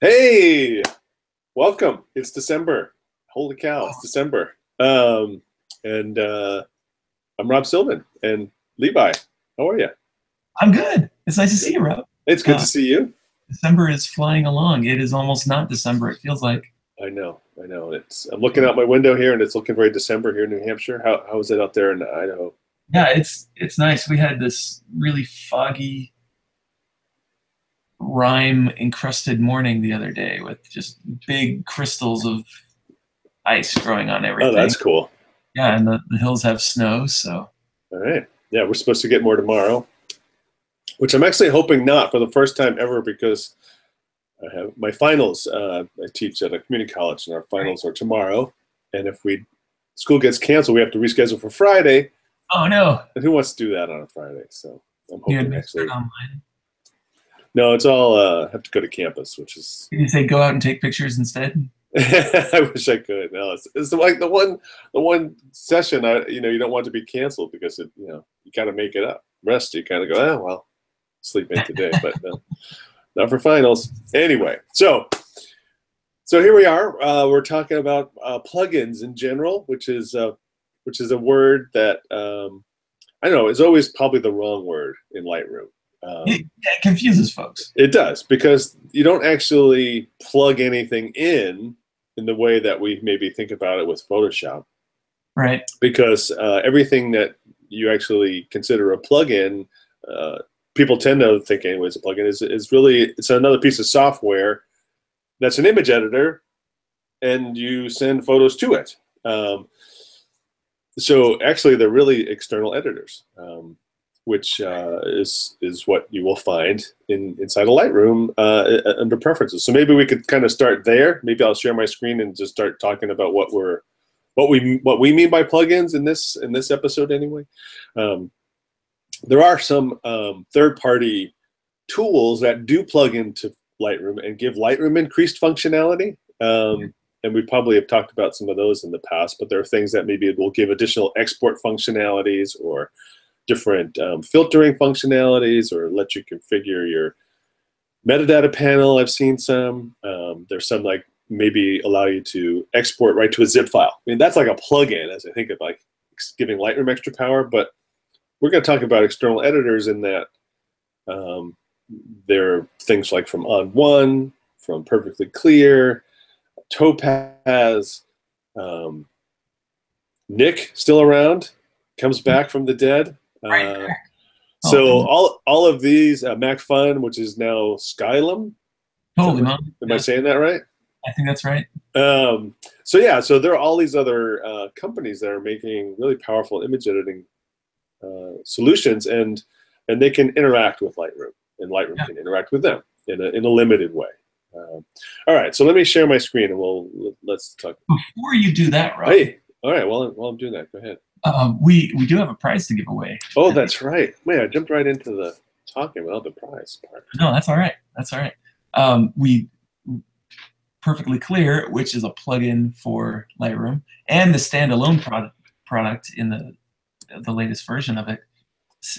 Hey, welcome. It's December. Holy cow, it's December. And I'm Rob Silvan and Levi. How are you? I'm good. It's nice to see you, Rob. It's good to see you. December is flying along. It is almost not December, it feels like. I know, I know. I'm looking out my window here and it's looking very December here in New Hampshire. How is it out there in Idaho? Yeah, it's nice. We had this really foggy, rime encrusted morning the other day with just big crystals of ice growing on Oh, everything. that's cool. Yeah, and the hills have snow, so All right. Yeah, we're supposed to get more tomorrow, which I'm actually hoping not for the first time ever because I have my finals. I teach at a community college, and our finals are tomorrow. And if school gets canceled, we have to reschedule for Friday. oh no. And who wants to do that on a Friday? So I'm You hoping administer actually. it online. No, it's all have to go to campus, which is. Did you say go out and take pictures instead? I wish I could. No, it's like the one session you don't want to be canceled because you kind of make it up. Rest you kind of go, oh well, sleep in today, but no, not for finals. Anyway, so here we are. We're talking about plugins in general, which is a word that I don't know is always probably the wrong word in Lightroom. It confuses folks. It does because you don't actually plug anything in the way that we maybe think about it with Photoshop. Right. Because everything that you actually consider a plugin, people tend to think anyways a plugin is really it's another piece of software that's an image editor, and you send photos to it. So actually, they're really external editors, which is what you will find inside a Lightroom under preferences. So maybe we could kind of start there. Maybe I'll share my screen and just start talking about what we mean by plugins in this episode anyway. There are some third-party tools that do plug into Lightroom and give Lightroom increased functionality. And we probably have talked about some of those in the past, but there are things that maybe it will give additional export functionalities or different filtering functionalities, or let you configure your metadata panel. I've seen some. There's some like maybe allow you to export right to a zip file. I mean, that's like a plugin as I think of like giving Lightroom extra power, but we're going to talk about external editors in that there are things like from On1, from Perfectly Clear, Topaz, Nick still around, comes back from the dead. Right. So all of these, MacFun, which is now Skylum. Totally, Am I saying that right? I think that's right. So there are all these other companies that are making really powerful image editing solutions, and they can interact with Lightroom, and Lightroom can interact with them in a limited way. All right, so let me share my screen, and let's talk. Before you do that, Rob. Hey, all right. While I'm doing that, go ahead. We do have a prize to give away. Oh, that's right. Man, I jumped right into the talking without the prize part. No, that's all right. That's all right. We Perfectly Clear, which is a plugin for Lightroom, and the standalone product in the latest version of it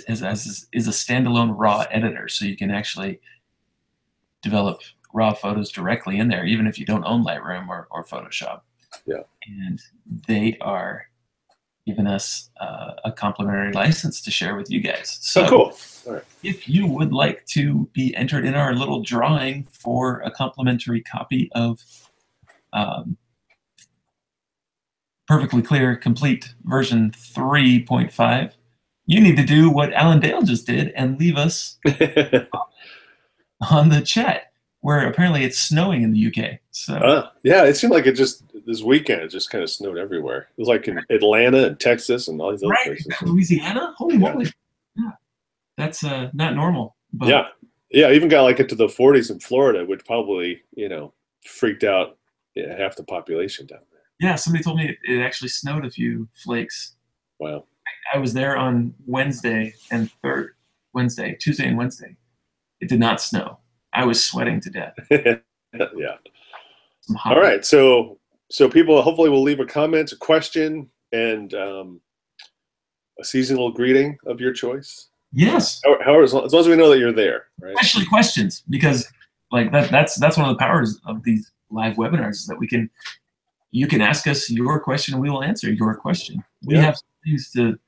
is a standalone raw editor, so you can actually develop raw photos directly in there, even if you don't own Lightroom or Photoshop. Yeah. And they are giving us a complimentary license to share with you guys. So cool. All right. If you would like to be entered in our little drawing for a complimentary copy of Perfectly Clear Complete version 3.5, you need to do what Alan Dale just did and leave us on the chat, where apparently it's snowing in the UK. So yeah, it seemed like this weekend it just kind of snowed everywhere. It was like in Atlanta and Texas and all these other places. Louisiana? Holy moly. Yeah. That's not normal. But yeah, even got like into the 40s in Florida, which probably, freaked out half the population down there. Yeah, somebody told me it actually snowed a few flakes. Wow. I was there on Tuesday and Wednesday. It did not snow. I was sweating to death. Yeah. All right. So people hopefully will leave a comment, a question, and a seasonal greeting of your choice. Yes. As long as we know that you're there, right? Especially questions, because Like that's one of the powers of these live webinars is that you can ask us your question and we will answer your question. We Yeah. have things to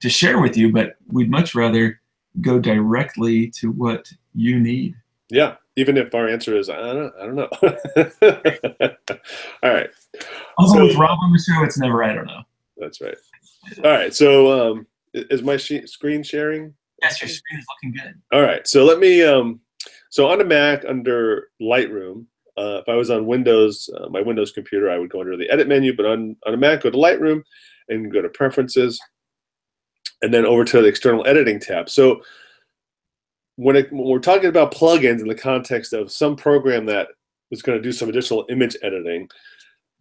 share with you, but we'd much rather go directly to what you need. Yeah. Even if our answer is, I don't know. All right. Although So with Rob on the show, it's never I don't know. that's right. All right. So is my screen sharing? Yes, your screen is looking good. All right. So let me, so on a Mac under Lightroom, if I was on Windows, my Windows computer, I would go under the Edit menu, but on a Mac, go to Lightroom and go to Preferences, and then over to the External Editing tab. So when we're talking about plugins in the context of some program that is going to do some additional image editing,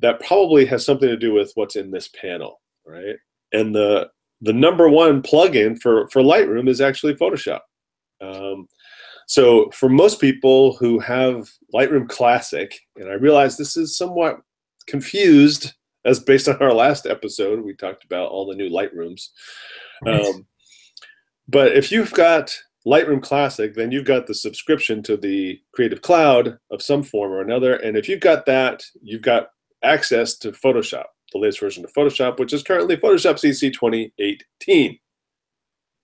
that probably has something to do with what's in this panel, right? And the number one plugin for Lightroom is actually Photoshop. So for most people who have Lightroom Classic, and I realize this is somewhat confused as based on our last episode, we talked about all the new Lightrooms. But if you've got Lightroom Classic, then you've got the subscription to the Creative Cloud of some form or another. And if you've got that, you've got access to Photoshop, the latest version of Photoshop, which is currently Photoshop CC 2018.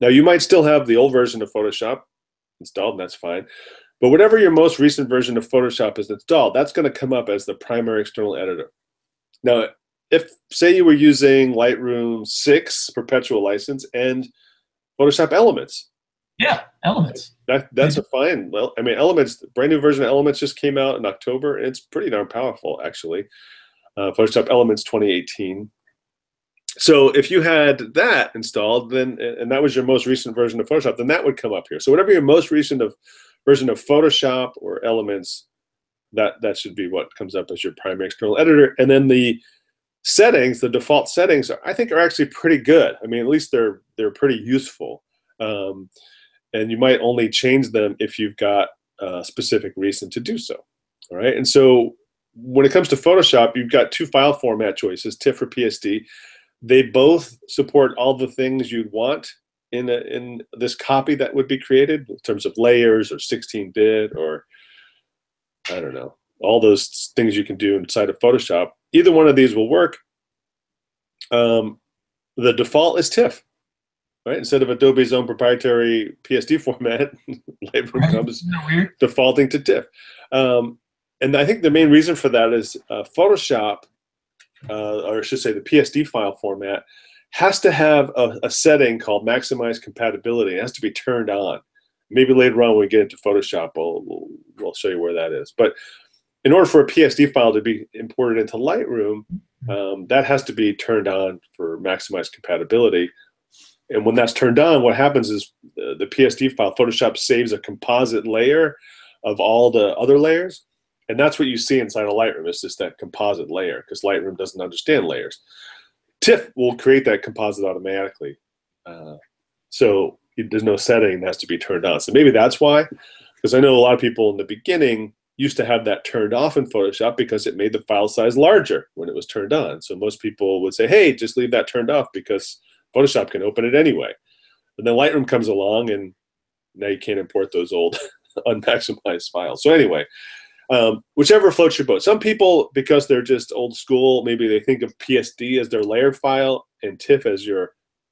Now, you might still have the old version of Photoshop installed, and that's fine. But whatever your most recent version of Photoshop is installed, that's going to come up as the primary external editor. Now, if, say, you were using Lightroom 6 perpetual license and Photoshop Elements. Yeah, Elements. That's a fine. Well, I mean, Elements, the brand new version of Elements just came out in October, and it's pretty darn powerful, actually. Photoshop Elements 2018. So if you had that installed, then and that was your most recent version of Photoshop, then that would come up here. So whatever your most recent version of Photoshop or Elements, that should be what comes up as your primary external editor. And then the settings, the default settings, I think are actually pretty good. I mean, at least they're pretty useful. And you might only change them if you've got a specific reason to do so. All right. And so when it comes to Photoshop, you've got two file format choices, TIFF or PSD. They both support all the things you'd want in this copy that would be created in terms of layers or 16-bit or, I don't know, all those things you can do inside of Photoshop. Either one of these will work. The default is TIFF, right? Instead of Adobe's own proprietary PSD format, Lightroom comes defaulting to TIFF. And I think the main reason for that is Photoshop, or I should say the PSD file format, has to have a setting called maximize compatibility. It has to be turned on. Maybe later on when we get into Photoshop, we'll show you where that is. But in order for a PSD file to be imported into Lightroom, that has to be turned on for maximize compatibility. And when that's turned on, what happens is the PSD file, Photoshop saves a composite layer of all the other layers. And that's what you see inside of Lightroom. It's just that composite layer because Lightroom doesn't understand layers. TIFF will create that composite automatically. So there's no setting that has to be turned on. So maybe that's why, because I know a lot of people in the beginning used to have that turned off in Photoshop because it made the file size larger when it was turned on. So most people would say, hey, just leave that turned off because Photoshop can open it anyway. And then Lightroom comes along and now you can't import those old unmaximized files. So anyway, whichever floats your boat. Some people, because they're just old school, maybe they think of PSD as their layer file and TIFF as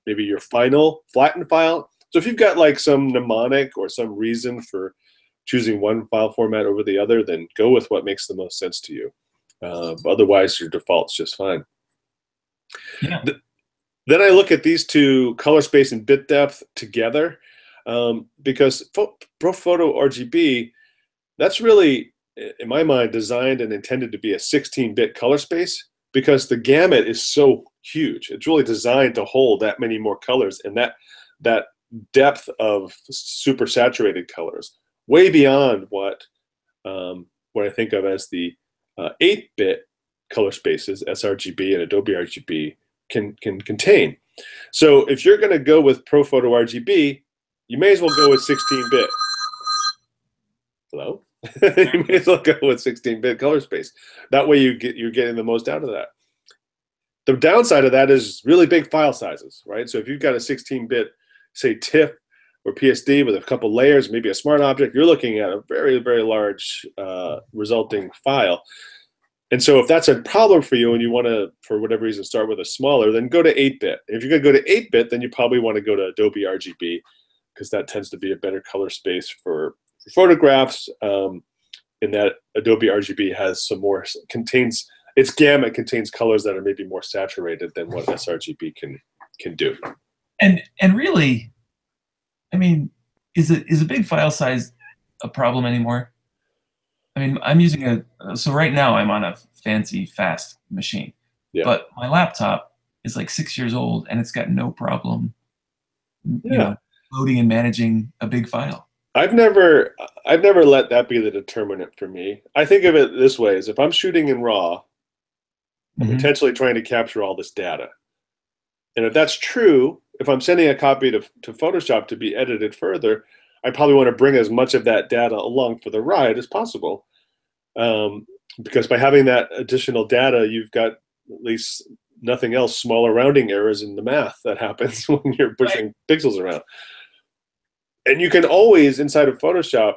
maybe your final flattened file. So if you've got like some mnemonic or some reason for choosing one file format over the other, then go with what makes the most sense to you. Otherwise, your default's just fine. Yeah. Then I look at these two, color space and bit depth, together because ProPhoto RGB, that's really, in my mind, designed and intended to be a 16-bit color space because the gamut is so huge. It's really designed to hold that many more colors and that depth of super saturated colors, way beyond what I think of as the 8-bit color spaces, sRGB and Adobe RGB can contain. So if you're going to go with ProPhoto RGB, you may as well go with 16-bit. Hello? You may as well go with 16-bit color space. That way you're getting the most out of that. The downside of that is really big file sizes, right? So if you've got a 16-bit, say TIFF or PSD with a couple layers, maybe a smart object, you're looking at a very, very large resulting file. And so if that's a problem for you and you want to, for whatever reason, start with a smaller, then go to 8-bit. If you're going to go to 8-bit, then you probably want to go to Adobe RGB, because that tends to be a better color space for photographs. In that Adobe RGB has some more, its gamut contains colors that are maybe more saturated than what sRGB can do. And really, I mean, is a big file size a problem anymore? I mean, I'm using so right now I'm on a fancy fast machine, yeah. But my laptop is like 6 years old and it's got no problem, loading and managing a big file. I've never let that be the determinant for me. I think of it this way: is if I'm shooting in RAW, I'm intentionally trying to capture all this data. And if that's true, if I'm sending a copy to Photoshop to be edited further, I probably want to bring as much of that data along for the ride as possible. Because by having that additional data, you've got at least nothing else, smaller rounding errors in the math that happens when you're pushing pixels around. And you can always, inside of Photoshop,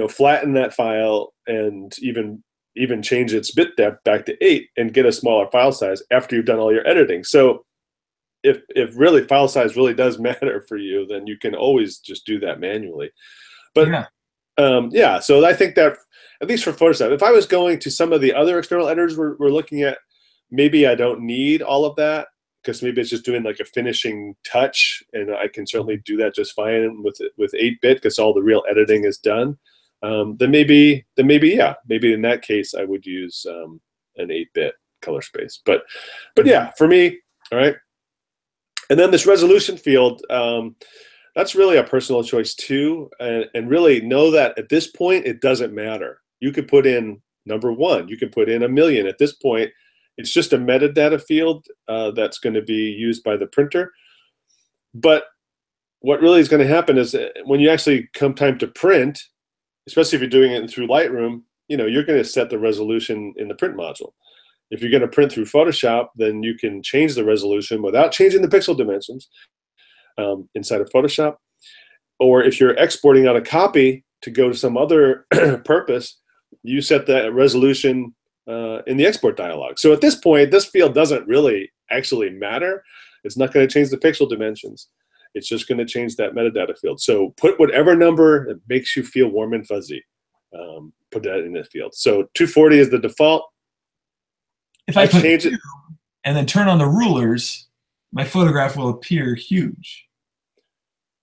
flatten that file and even change its bit depth back to 8 and get a smaller file size after you've done all your editing. So if really file size really does matter for you, then you can always just do that manually. But so I think that, at least for Photoshop, if I was going to some of the other external editors we're looking at, maybe I don't need all of that, because maybe it's just doing like a finishing touch, and I can certainly do that just fine with 8-bit because all the real editing is done. Then maybe in that case I would use an 8-bit color space. But yeah, for me, all right. And then this resolution field, that's really a personal choice too, and really know that at this point it doesn't matter. You could put in number 1, you could put in 1,000,000. At this point, it's just a metadata field that's going to be used by the printer. But what really is going to happen is when you actually come time to print, especially if you're doing it through Lightroom, you're going to set the resolution in the print module. If you're going to print through Photoshop, then you can change the resolution without changing the pixel dimensions inside of Photoshop. Or if you're exporting out a copy to go to some other purpose, you set that resolution in the export dialog. So at this point, this field doesn't really actually matter. It's not going to change the pixel dimensions. It's just going to change that metadata field. So put whatever number that makes you feel warm and fuzzy. Put that in the field. So 240 is the default. If I change it and then turn on the rulers, my photograph will appear huge,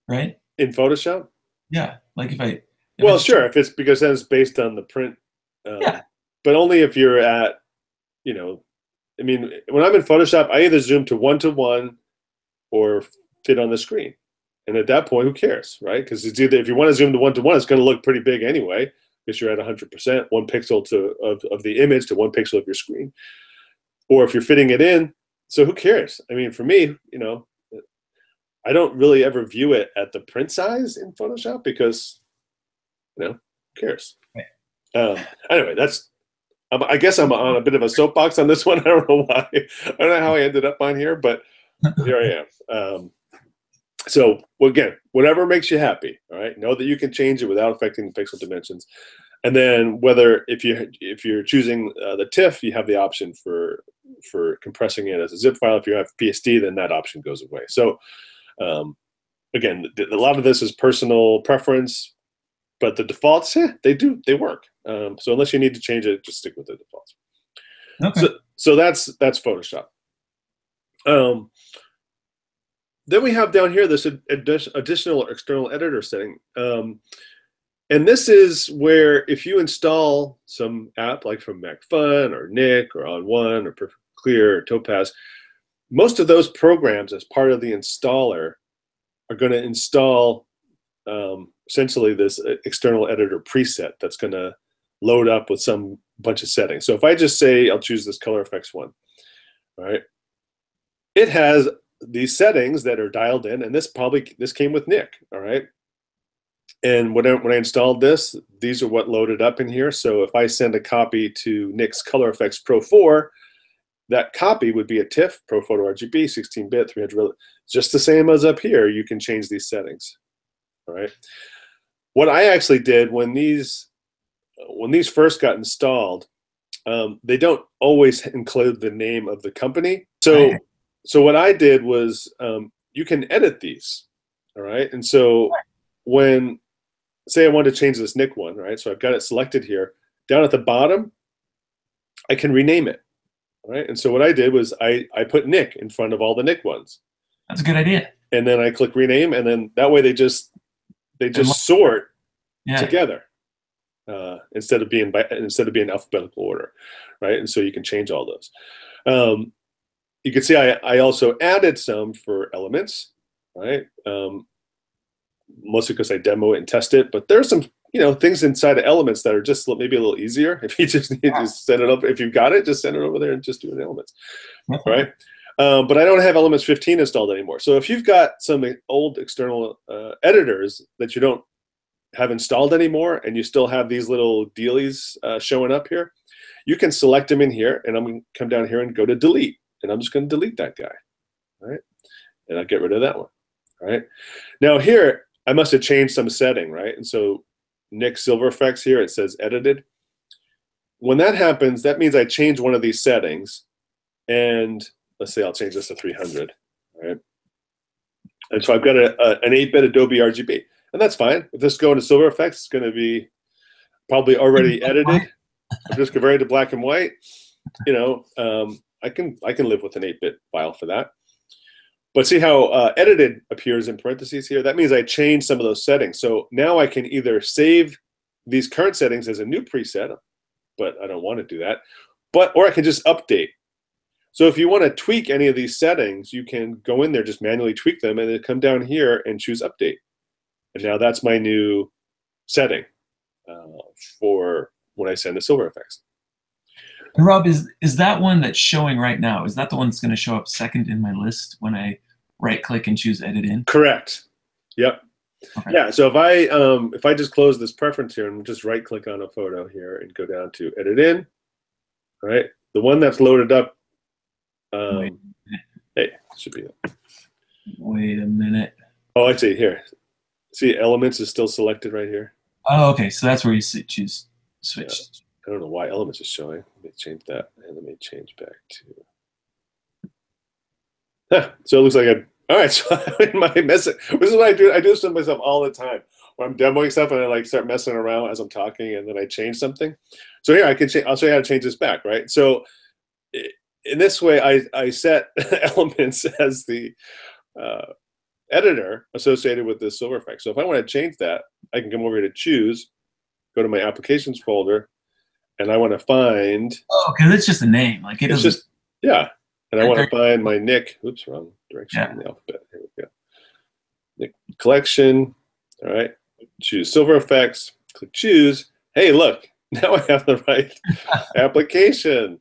right? In Photoshop? Yeah, like if I. Well, sure, if it's because then it's based on the print. Yeah. But only if you're at, I mean, when I'm in Photoshop, I either zoom to 1:1 or fit on the screen. And at that point, who cares, right? Because it's either, if you want to zoom to 1:1, it's going to look pretty big anyway, because you're at 100%, 1 pixel of the image to 1 pixel of your screen. Or if you're fitting it in, so who cares? I mean, for me, I don't really ever view it at the print size in Photoshop because, who cares? Anyway, I guess I'm on a bit of a soapbox on this one. I don't know why. I don't know how I ended up on here, but here I am. So again, whatever makes you happy, all right? Know that you can change it without affecting the pixel dimensions. And then whether if you're choosing the TIFF, you have the option for compressing it as a zip file. If you have PSD, then that option goes away. So again, a lot of this is personal preference, but the defaults, they work. So unless you need to change it, just stick with the defaults. Okay. So that's Photoshop. Then we have down here this additional external editor setting. And this is where if you install some app like from MacFun or Nik or On1 or Perfect Clear or Topaz, most of those programs as part of the installer are going to install essentially this external editor preset that's going to load up with some bunch of settings. So if I just say I'll choose this color effects one, all right, it has these settings that are dialed in, and this came with Nik, all right. And when I installed this, these are what loaded up in here. So if I send a copy to Nik's Color Effects Pro 4, that copy would be a TIFF, Pro Photo RGB, 16-bit, 300, just the same as up here. You can change these settings. All right. What I actually did when these first got installed, they don't always include the name of the company. So what I did was you can edit these. All right. And so when, say I want to change this Nick one, right? So I've got it selected here. Down at the bottom, I can rename it. All right. And so what I did was I put Nick in front of all the Nick ones. That's a good idea. And then I click rename, and then that way they just sort together instead of being alphabetical order, right? And so you can change all those. You can see I also added some for elements, right? Mostly because I demo it and test it, but there's some things inside of elements that are just maybe a little easier. If you just need to set it up, if you've got it, just send it over there and just do it in elements, right? But I don't have Elements 15 installed anymore. So if you've got some old external editors that you don't have installed anymore, and you still have these little dealies showing up here, you can select them in here, and I'm going to come down here and go to delete, and I'm just going to delete that guy, right? And I'll get rid of that one, right? Now here, I must have changed some setting, right? And so Nick Silver Effects here, it says edited. When that happens, that means I change one of these settings, and let's say I'll change this to 300, right? And so I've got an 8-bit Adobe RGB, and that's fine. If this go into Silver Effects, it's going to be probably already edited. I'm just converting to black and white. I can live with an 8-bit file for that. But see how edited appears in parentheses here? That means I changed some of those settings. So now I can either save these current settings as a new preset, but I don't want to do that, or I can just update. So if you want to tweak any of these settings, you can go in there, just manually tweak them, and then come down here and choose update. And now that's my new setting for when I send the Silver Effects. And Rob, is that one that's showing right now? Is that the one that's going to show up second in my list when I right-click and choose Edit In? Correct. Yep. Okay. Yeah. So if I just close this preference here and just right-click on a photo here and go down to Edit In, right? The one that's loaded up. Hey, should be it. Wait a minute. Oh, I see here. See, Elements is still selected right here. Oh, okay. So that's where you choose switch. Yeah. I don't know why Elements is showing. Let me change that, and let me change back to. So it looks like all right. So in my message, this is what I do. I do this to myself all the time. When I'm demoing stuff, and I start messing around as I'm talking, and then I change something. So here I can change. I'll show you how to change this back. Right. So in this way, I set Elements as the editor associated with this Silver Effect. So if I want to change that, I can come over here to Choose, go to my Applications folder, and I want to find. Oh, because it's just a name. Like it's just And I want to find my Nick. Oops, wrong direction in the alphabet. Here we go. Nick collection. All right. Choose Silver Effects. Click Choose. Hey, look. Now I have the right application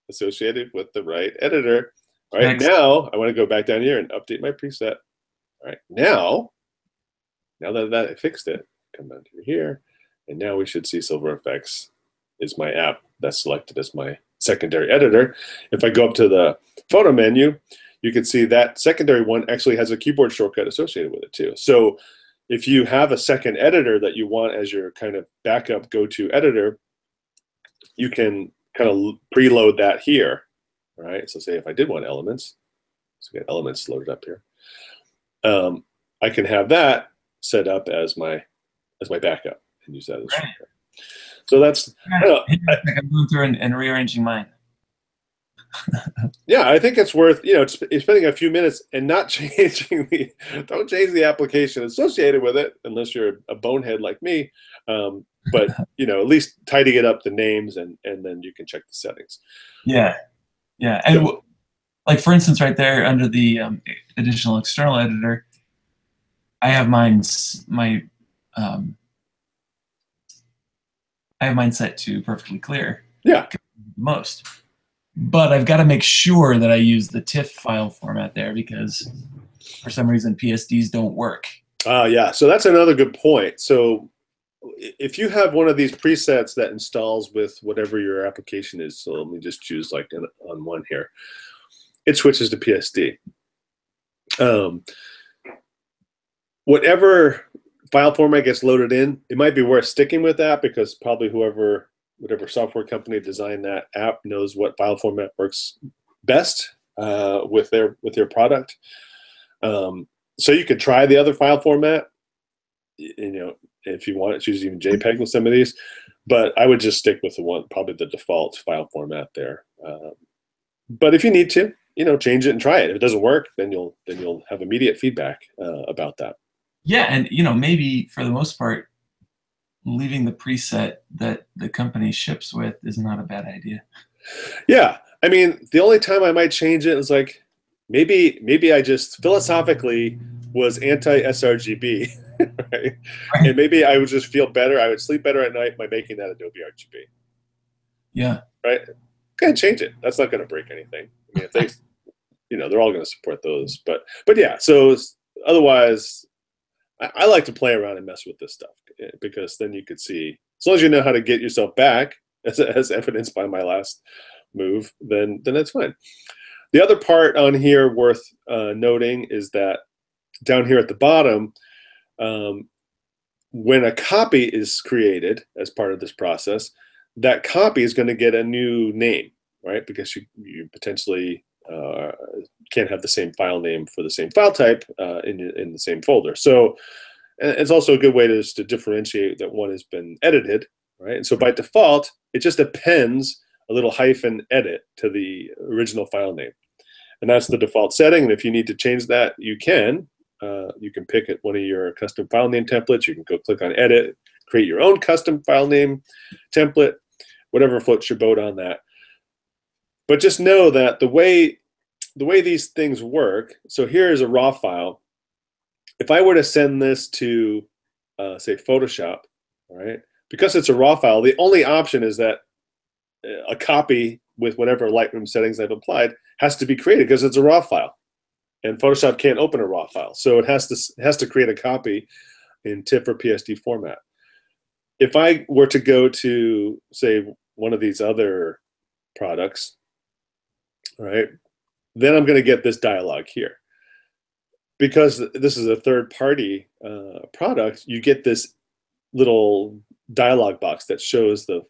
associated with the right editor. All right. Now I want to go back down here and update my preset. All right. Now that I fixed it, come down to here, and now we should see Silver Effects is my app that's selected as my secondary editor. If I go up to the photo menu, you can see that secondary one actually has a keyboard shortcut associated with it too. So if you have a second editor that you want as your kind of backup go-to editor, you can kind of preload that here, right? So say if I did want Elements, so get Elements loaded up here, I can have that set up as my backup and use that as a shortcut. So that's I'm going through and rearranging mine. Yeah, I think it's worth spending a few minutes and not changing don't change the application associated with it unless you're a bonehead like me. But at least tidying it up, the names, and then you can check the settings. Yeah, and like for instance, right there under the additional external editor, I have mine set to perfectly clear. Yeah. Most. But I've got to make sure that I use the TIFF file format there because for some reason PSDs don't work. Yeah. So that's another good point. So if you have one of these presets that installs with whatever your application is, so let me just choose like on one here, it switches to PSD. Whatever file format gets loaded in, it might be worth sticking with that, because probably whatever software company designed that app knows what file format works best with their product. So you could try the other file format, if you want to choose even JPEG with some of these, but I would just stick with probably the default file format there. But if you need to, change it and try it. If it doesn't work, then you'll have immediate feedback about that. Yeah, and maybe for the most part, leaving the preset that the company ships with is not a bad idea. Yeah, I mean, the only time I might change it is like maybe I just philosophically was anti-sRGB, right? And maybe I would just feel better. I would sleep better at night by making that Adobe RGB. Yeah. Right. Go ahead, change it. That's not going to break anything. I mean, if they, they're all going to support those. But yeah. So otherwise, I like to play around and mess with this stuff, because then you could see, as long as you know how to get yourself back, as evidenced by my last move, then that's fine. The other part on here worth noting is that down here at the bottom, when a copy is created as part of this process, that copy is going to get a new name, right? Because you potentially can't have the same file name for the same file type in the same folder. So it's also a good way to differentiate that one has been edited, right? And so by default, it just appends a little hyphen edit to the original file name. And that's the default setting. And if you need to change that, you can. You can pick one of your custom file name templates. You can go click on edit, create your own custom file name template, whatever floats your boat on that. But just know that the way these things work, so here is a raw file. If I were to send this to, say, Photoshop, all right, because it's a raw file, the only option is that a copy with whatever Lightroom settings I've applied has to be created, because it's a raw file. And Photoshop can't open a raw file. So it has to create a copy in TIFF or PSD format. If I were to go to, say, one of these other products, right, then I'm going to get this dialog here. Because this is a third-party product, you get this little dialog box that shows the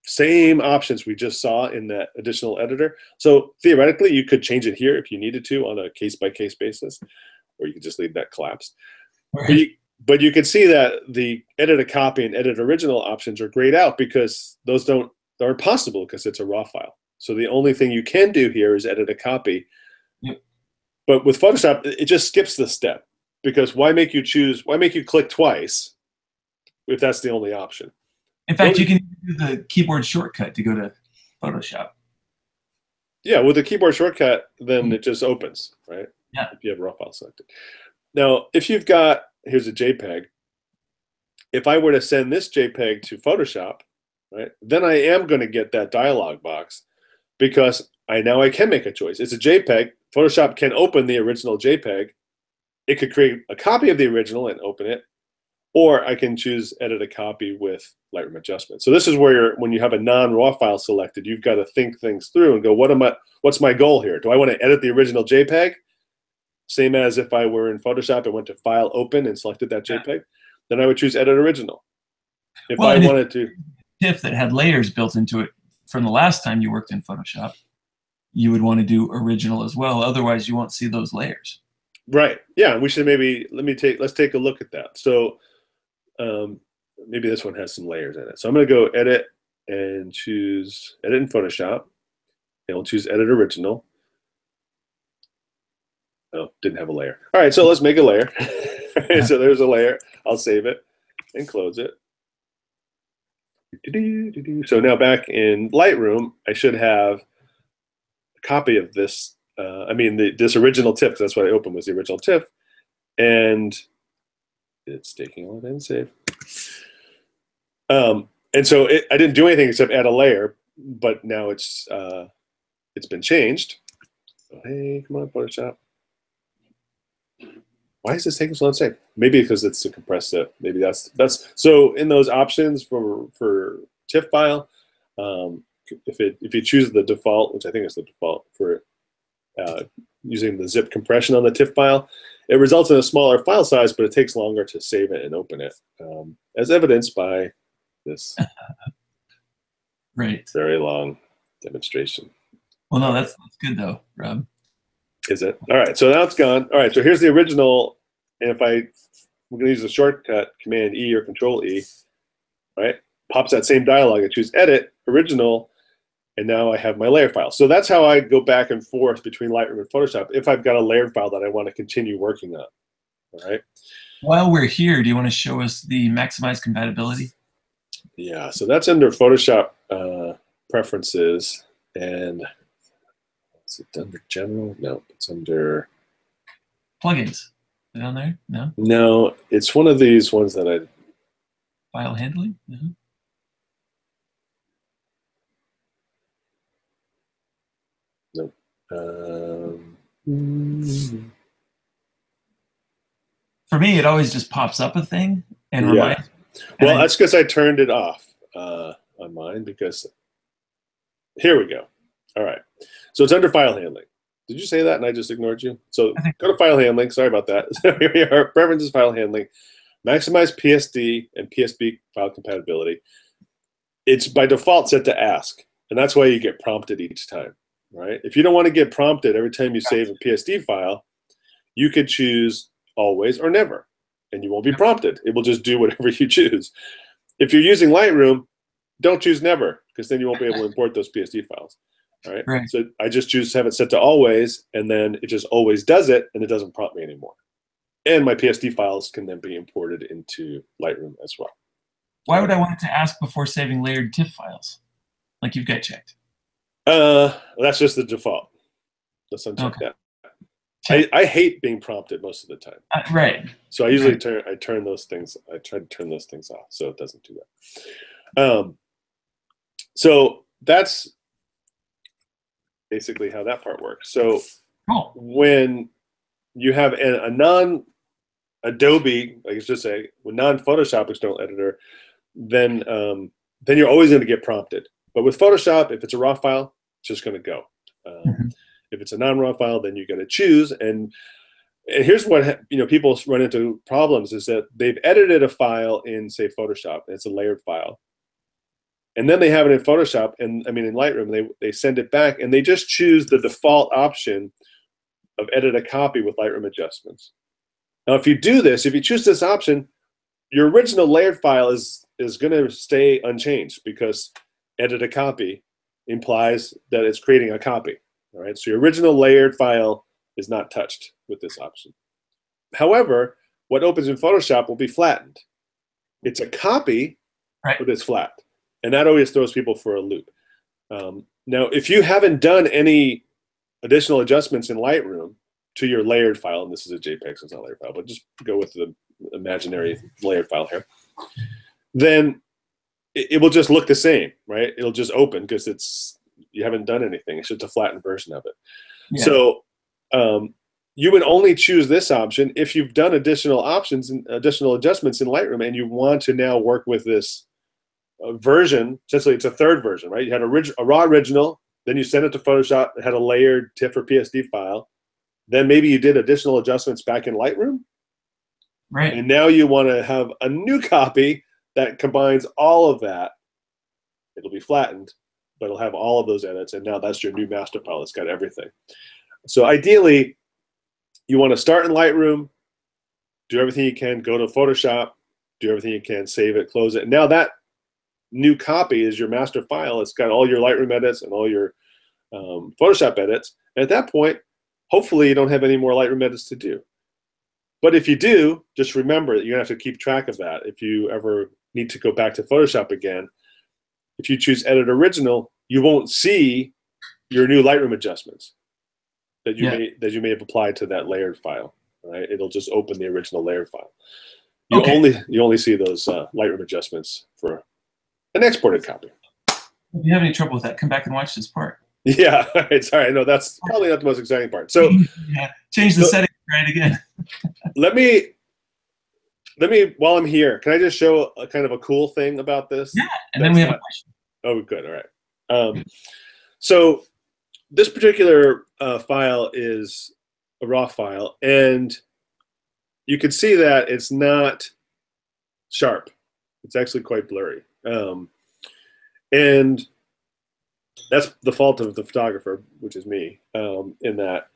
same options we just saw in that additional editor. So theoretically, you could change it here if you needed to on a case-by-case basis, or you could just leave that collapsed. Right. But you can see that the edit a copy and edit original options are grayed out, because those aren't possible because it's a raw file. So the only thing you can do here is edit a copy. Yep. But with Photoshop, it just skips this step, because why make you click twice if that's the only option? In fact, you can use the keyboard shortcut to go to Photoshop. Yeah, with the keyboard shortcut, then it just opens, right? Yeah. If you have a raw file selected. Now, if you've got, here's a JPEG. If I were to send this JPEG to Photoshop, right, then I am going to get that dialog box, because I can make a choice. It's a JPEG. Photoshop can open the original JPEG. It could create a copy of the original and open it, or I can choose edit a copy with Lightroom adjustment. So this is where when you have a non-raw file selected, you've got to think things through and go, what's my goal here? Do I want to edit the original JPEG? Same as if I were in Photoshop and went to File, Open, and selected that JPEG, then I would choose Edit Original. If I wanted to, TIFF that had layers built into it from the last time you worked in Photoshop, you would want to do Original as well. Otherwise, you won't see those layers. Right. Yeah. We should let's take a look at that. So maybe this one has some layers in it. So I'm going to go Edit and choose Edit in Photoshop, and we'll choose Edit Original. Oh, didn't have a layer. All right, so let's make a layer. So there's a layer. I'll save it and close it. So now back in Lightroom, I should have a copy of this. This original TIFF, because that's what I opened was the original TIFF. And it's taking a long time to save. And so I didn't do anything except add a layer, but now it's been changed. So, hey, come on, Photoshop. Why is this taking so long to save? Maybe because it's to compress it. Maybe that's so in those options for TIFF file, if you choose the default, which I think is the default for using the zip compression on the TIFF file, it results in a smaller file size, but it takes longer to save it and open it, as evidenced by this Right. very long demonstration. Well, no, that's good though, Rob. Is it? All right, so now it's gone. All right, so here's the original, and if we're gonna use the shortcut, Command E or Control E, right? Pops that same dialog. I choose Edit, Original, and now I have my layer file. So that's how I go back and forth between Lightroom and Photoshop if I've got a layered file that I want to continue working on. All right. While we're here, do you want to show us the maximize compatibility? Yeah, so that's under Photoshop preferences, and is it under general? No, it's under plugins. Is it on there? No. No, it's one of these ones that I file handling. No. Nope. For me, it always just pops up a thing and reminds. Well, that's because I turned it off on mine, because here we go. All right. So it's under file handling. Did you say that and I just ignored you? So go to file handling. Sorry about that. Here we are. Preferences, file handling. Maximize PSD and PSB file compatibility. It's by default set to ask, and that's why you get prompted each time, right? If you don't want to get prompted every time you save a PSD file, you could choose always or never, and you won't be prompted. It will just do whatever you choose. If you're using Lightroom, don't choose never, because then you won't be able to import those PSD files. All right? Right. So I just choose to have it set to always, and then it just always does it, and it doesn't prompt me anymore. And my PSD files can then be imported into Lightroom as well. Why would I want it to ask before saving layered TIFF files, like you've got checked? That's just the default. Let's uncheck that. I hate being prompted most of the time. Right. So I usually turn those things. I try to turn those things off so it doesn't do that. So that's basically how that part works. So when you have a non-Adobe, like it's just a non-Photoshop external editor, then you're always going to get prompted. But with Photoshop, if it's a raw file, it's just going to go. If it's a non-raw file, then you got to choose. And here's what people run into problems is that they've edited a file in, say, Photoshop. And it's a layered file, and then they have it in Photoshop, and in Lightroom, they send it back, and they just choose the default option of edit a copy with Lightroom adjustments. Now, if you do this, if you choose this option, your original layered file is going to stay unchanged, because edit a copy implies that it's creating a copy. All right, so your original layered file is not touched with this option. However, what opens in Photoshop will be flattened. It's a copy, right, but it's flat. And that always throws people for a loop. Now, if you haven't done any additional adjustments in Lightroom to your layered file, and this is a JPEG, so it's not a layered file, but just go with the imaginary layered file here, then it will just look the same, right? It'll just open because you haven't done anything. It's just a flattened version of it. Yeah. So you would only choose this option if you've done additional options and additional adjustments in Lightroom, and you want to now work with this version. Essentially, it's a third version, right? You had a raw original, then you sent it to Photoshop. It had a layered TIFF or PSD file. Then maybe you did additional adjustments back in Lightroom. Right. And now you want to have a new copy that combines all of that. It'll be flattened, but it'll have all of those edits, and now that's your new master file. It's got everything. So ideally, you want to start in Lightroom, do everything you can, go to Photoshop, do everything you can, save it, close it. And now that new copy is your master file. It's got all your Lightroom edits and all your Photoshop edits. And at that point, hopefully you don't have any more Lightroom edits to do. But if you do, just remember that you're going to have to keep track of that. If you ever need to go back to Photoshop again, if you choose Edit Original, you won't see your new Lightroom adjustments that you may have applied to that layered file. Right? It'll just open the original layered file. You only see those Lightroom adjustments for an exported copy. If you have any trouble with that, come back and watch this part. Yeah, sorry. No, that's probably not the most exciting part. So change the setting try it again. Let me, while I'm here, can I just show a kind of a cool thing about this? Yeah, and then we have a question. Oh, good. All right. So this particular file is a raw file, and you can see that it's not sharp. It's actually quite blurry. And that's the fault of the photographer, which is me, in that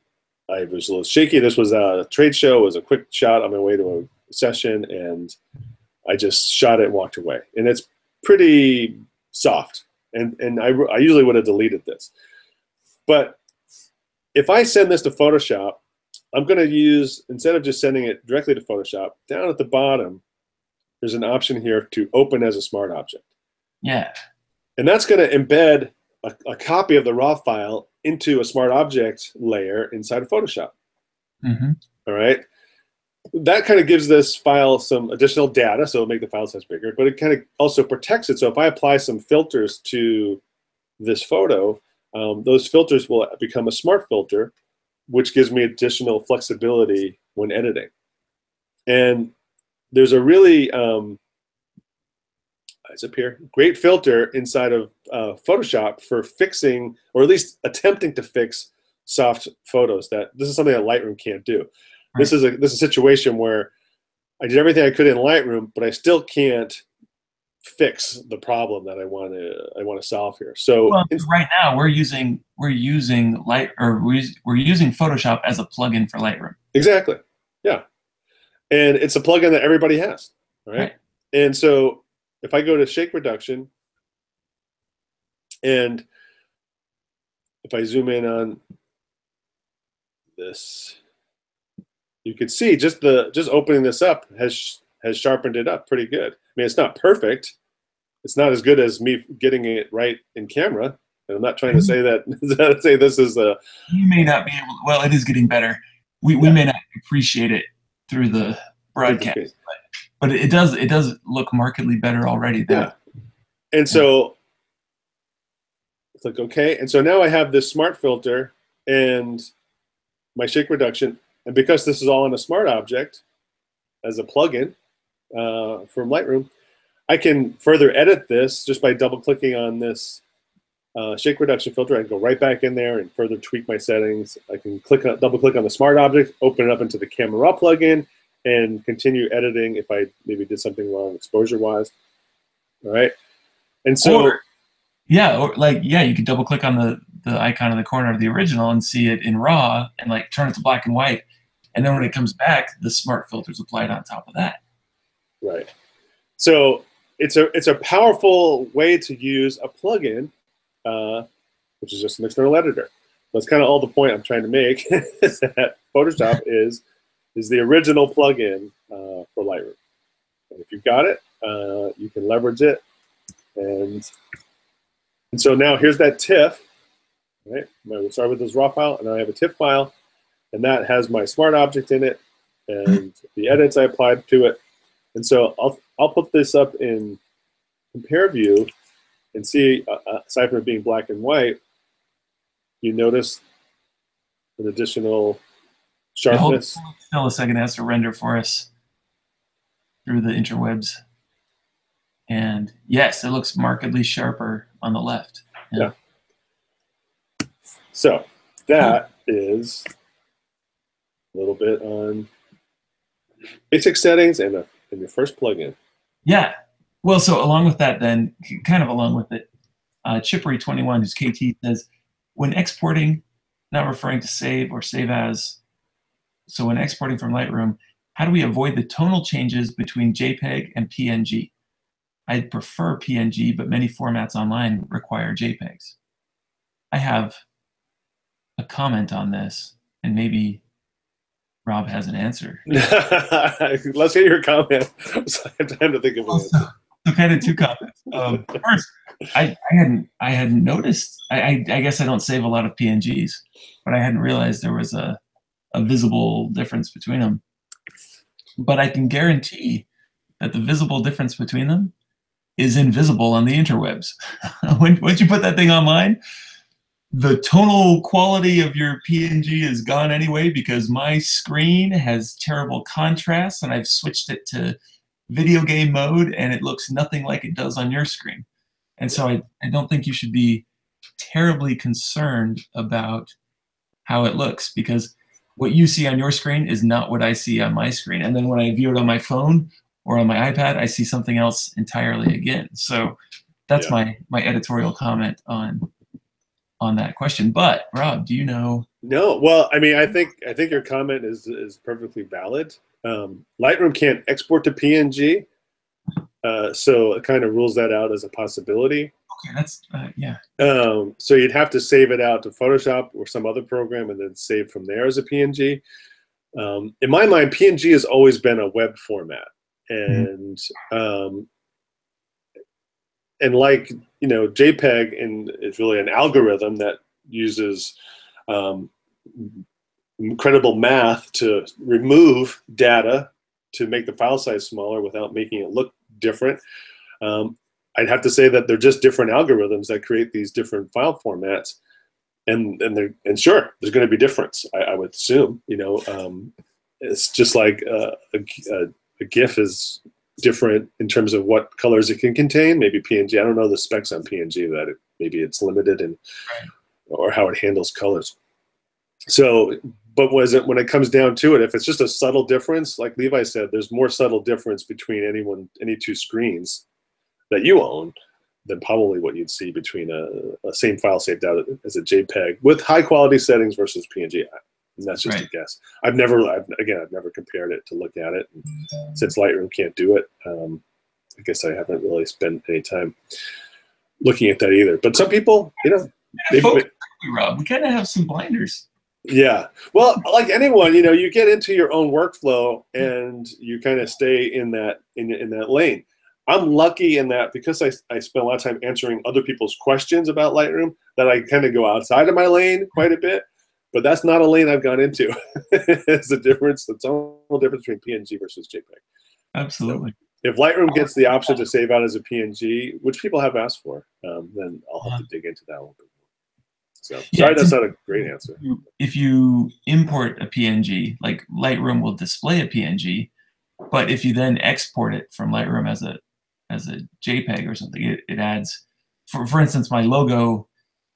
I was a little shaky. This was a trade show. It was a quick shot on my way to a session, and I just shot it and walked away. And it's pretty soft. And I usually would have deleted this. But if I send this to Photoshop, I'm going to use, instead of just sending it directly to Photoshop, down at the bottom, there's an option here to open as a smart object. Yeah. And that's going to embed a copy of the raw file into a smart object layer inside of Photoshop. Mm-hmm. All right. That kind of gives this file some additional data, so it'll make the file size bigger, but it kind of also protects it. So if I apply some filters to this photo, those filters will become a smart filter, which gives me additional flexibility when editing. And there's a really, it's up here, great filter inside of Photoshop for fixing, or at least attempting to fix, soft photos. This is something that Lightroom can't do. Right. This is a situation where I did everything I could in Lightroom, but I still can't fix the problem that I want to solve here. So right now we're using Photoshop as a plugin for Lightroom. Exactly. Yeah. And it's a plugin that everybody has, right? And so if I go to shake reduction, and if I zoom in on this, you can see just opening this up has sharpened it up pretty good. I mean, it's not perfect. It's not as good as me getting it right in camera. And I'm not trying to say that say this is a. You may not be able. Well, it is getting better. We may not appreciate it through the broadcast, but it does look markedly better already. Yeah. And so click OK. And so now I have this smart filter and my shake reduction. And because this is all in a smart object as a plugin from Lightroom, I can further edit this just by double clicking on this shake reduction filter. I can go right back in there and further tweak my settings. I can double click on the smart object, open it up into the Camera Raw plugin, and continue editing if I maybe did something wrong exposure wise. All right. And so you could double click on the icon in the corner of the original and see it in RAW and like turn it to black and white. And then when it comes back, the smart filter's applied on top of that. Right. So it's a powerful way to use a plugin, which is just an external editor. That's kind of all the point I'm trying to make, is that Photoshop is the original plugin for Lightroom. And if you've got it, you can leverage it. And so now here's that TIFF. Right? We'll start with this raw file, and now I have a TIFF file, and that has my smart object in it and the edits I applied to it. And so I'll put this up in compare view and see, aside from it being black and white, you notice an additional sharpness. Hold still a second, it has to render for us through the interwebs. And yes, it looks markedly sharper on the left. Yeah. So that is a little bit on basic settings and your first plugin. Yeah. Well, so along with that, then, kind of along with it, Chippery21, who's KT, says, when exporting, not referring to save or save as, so when exporting from Lightroom, how do we avoid the tonal changes between JPEG and PNG? I'd prefer PNG, but many formats online require JPEGs. I have a comment on this, and maybe Rob has an answer. Let's hear your comment. So I have time to think of it. So kind of two comments. First, I hadn't noticed. I guess I don't save a lot of PNGs, but I hadn't realized there was a visible difference between them. But I can guarantee that the visible difference between them is invisible on the interwebs. Once you put that thing online, the tonal quality of your PNG is gone anyway because my screen has terrible contrast and I've switched it to video game mode and it looks nothing like it does on your screen. And so I don't think you should be terribly concerned about how it looks, because what you see on your screen is not what I see on my screen. And then when I view it on my phone or on my iPad, I see something else entirely again. So that's my editorial comment on that question. But Rob, do you know? No, well, I mean, I think your comment is perfectly valid. Lightroom can't export to PNG, so it kind of rules that out as a possibility. Okay, that's yeah. So you'd have to save it out to Photoshop or some other program, and then save from there as a PNG. In my mind, PNG has always been a web format, and and like, you know, JPEG and is really an algorithm that uses incredible math to remove data to make the file size smaller without making it look different. I'd have to say that they're just different algorithms that create these different file formats, and sure, there's going to be difference. I would assume, you know, it's just like a GIF is different in terms of what colors it can contain. Maybe PNG, I don't know the specs on PNG, that maybe it's limited in or how it handles colors. So, but when it comes down to it, if it's just a subtle difference, like Levi said, there's more subtle difference between any two screens that you own than probably what you'd see between a same file saved out as a JPEG with high quality settings versus PNG. And that's just a guess. I've never compared it to look at it. And since Lightroom can't do it, I guess I haven't really spent any time looking at that either. But some people, you know, Rob, we kind of have some blinders. Yeah. Well, like anyone, you know, you get into your own workflow and you kind of stay in that lane. I'm lucky in that because I spend a lot of time answering other people's questions about Lightroom, that I kind of go outside of my lane quite a bit. But that's not a lane I've gone into. It's a difference. It's all the difference between PNG versus JPEG. Absolutely. So if Lightroom gets the option to save out as a PNG, which people have asked for, then I'll have to dig into that a little bit more. So sorry, that's not a great answer. If you import a PNG, like Lightroom will display a PNG, but if you then export it from Lightroom as a JPEG or something, it adds. For instance, my logo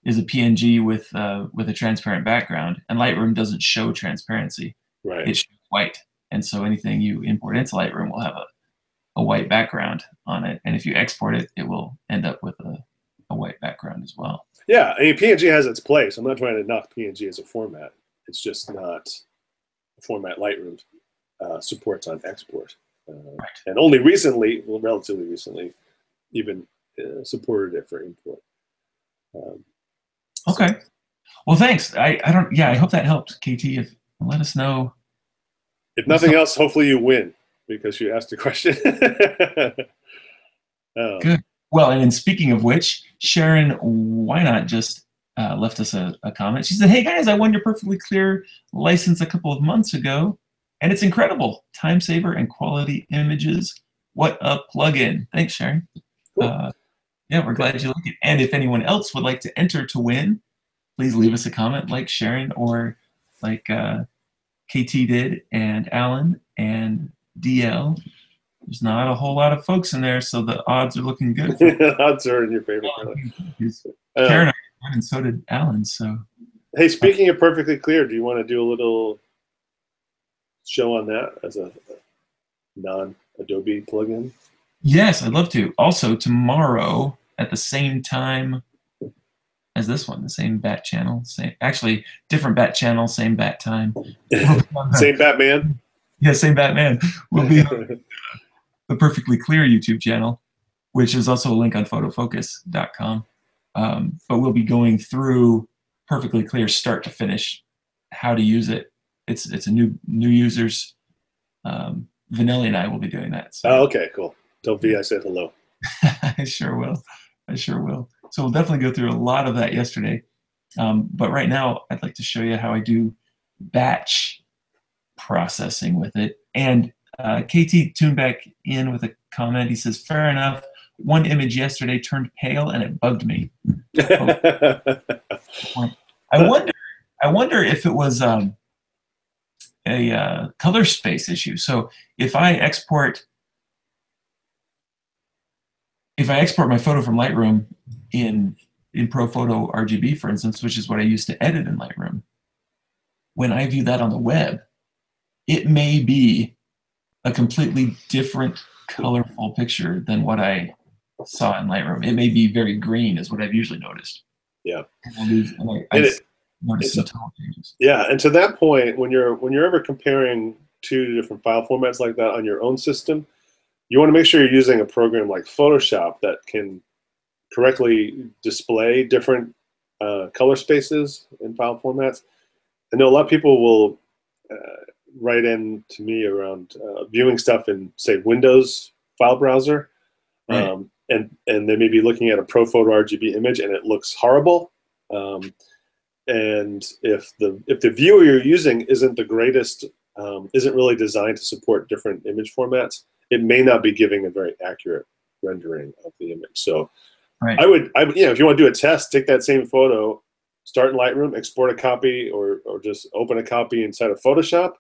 is a PNG with a transparent background, and Lightroom doesn't show transparency. Right. It shows white, and so anything you import into Lightroom will have a white background on it, and if you export it, it will end up with a white background as well. Yeah, I mean, PNG has its place. I'm not trying to knock PNG as a format. It's just not a format Lightroom supports on export. And only recently, well, relatively recently, even supported it for import. Okay. Well, thanks. I hope that helped, KT. Let us know. If nothing else, hopefully you win because you asked a question. Good. Well, and speaking of which, Sharon, why not just left us a comment. She said, "Hey guys, I won your Perfectly Clear license a couple of months ago, and it's incredible. Time saver and quality images. What a plugin." Thanks, Sharon. Cool. Yeah, we're glad you like it. And if anyone else would like to enter to win, please leave us a comment like Sharon or like KT did, and Alan and DL. There's not a whole lot of folks in there, so the odds are looking good. Odds are in your favor. Karen and so did Alan. So, hey, speaking of Perfectly Clear, do you want to do a little show on that as a non-Adobe plugin? Yes, I'd love to. Also, tomorrow at the same time as this one, the same bat channel, actually different bat channel, same bat time. Same Batman? Yeah, same Batman. We'll be on the Perfectly Clear YouTube channel, which is also a link on photofocus.com. But we'll be going through Perfectly Clear start to finish, how to use it. It's a new users. Vanelli and I will be doing that. So. Oh, okay, cool. Tell V I said hello. I sure will. I sure will. So we'll definitely go through a lot of that yesterday. But right now, I'd like to show you how I do batch processing with it. And KT tuned back in with a comment. He says, "Fair enough. One image yesterday turned pale and it bugged me." point. I wonder. I wonder if it was a color space issue. So if I export my photo from Lightroom in ProPhoto RGB, for instance, which is what I use to edit in Lightroom, when I view that on the web, it may be a completely different colorful picture than what I saw in Lightroom. It may be very green, is what I've usually noticed. Yeah. And I notice some tone changes. Yeah, and to that point, when you're ever comparing two different file formats like that on your own system, you want to make sure you're using a program like Photoshop that can correctly display different color spaces in file formats. I know a lot of people will write in to me around viewing stuff in, say, Windows file browser, Right. and they may be looking at a ProPhoto RGB image and it looks horrible. And if the viewer you're using isn't the greatest, isn't really designed to support different image formats, it may not be giving a very accurate rendering of the image. So Right. I would, if you want to do a test, take that same photo, start in Lightroom, export a copy, or just open a copy inside of Photoshop,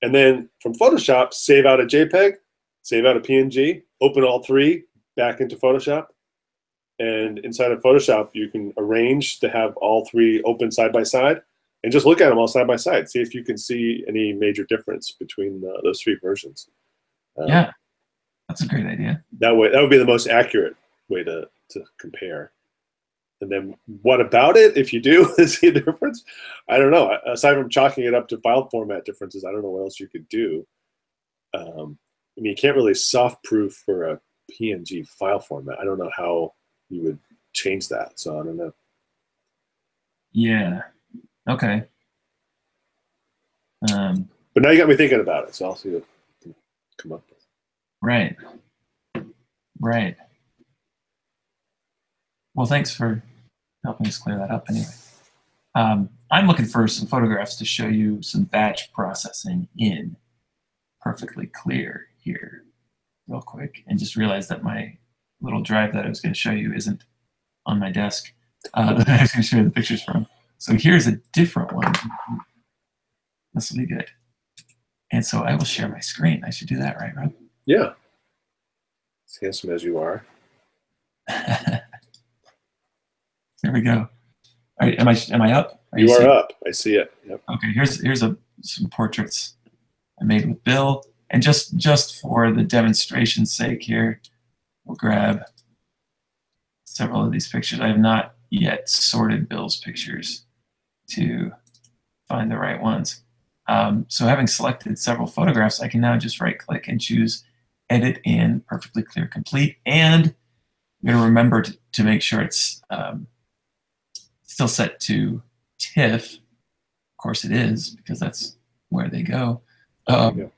and then from Photoshop, save out a JPEG, save out a PNG, open all three back into Photoshop. And inside of Photoshop, you can arrange to have all three open side by side, and just look at them all side by side. See if you can see any major difference between those three versions. Yeah, that's a great idea. That would be the most accurate way to compare. And then what about it? If you do see a difference, I don't know. Aside from chalking it up to file format differences, I don't know what else you could do. I mean, you can't really soft proof for a PNG file format. I don't know how you would change that. So I don't know. Yeah. Okay. But now you got me thinking about it. So I'll see what I can come up with. Right. Right. Well, thanks for helping us clear that up anyway. I'm looking for some photographs to show you some batch processing in Perfectly Clear here real quick, and just realized that my little drive that I was going to show you isn't on my desk that I was going to show you the pictures from. So here's a different one. This will be good. And so I will share my screen. I should do that, right, Rob? Yeah. As handsome as you are. There we go. All right, am I up? You are up. I see it. Yep. Okay, here's some portraits I made with Bill, and just for the demonstration's sake here, we'll grab several of these pictures. I have not yet sorted Bill's pictures to find the right ones. So having selected several photographs, I can now just right-click and choose Edit in Perfectly Clear Complete, and I'm going to remember to make sure it's still set to TIFF. Of course it is, because that's where they go.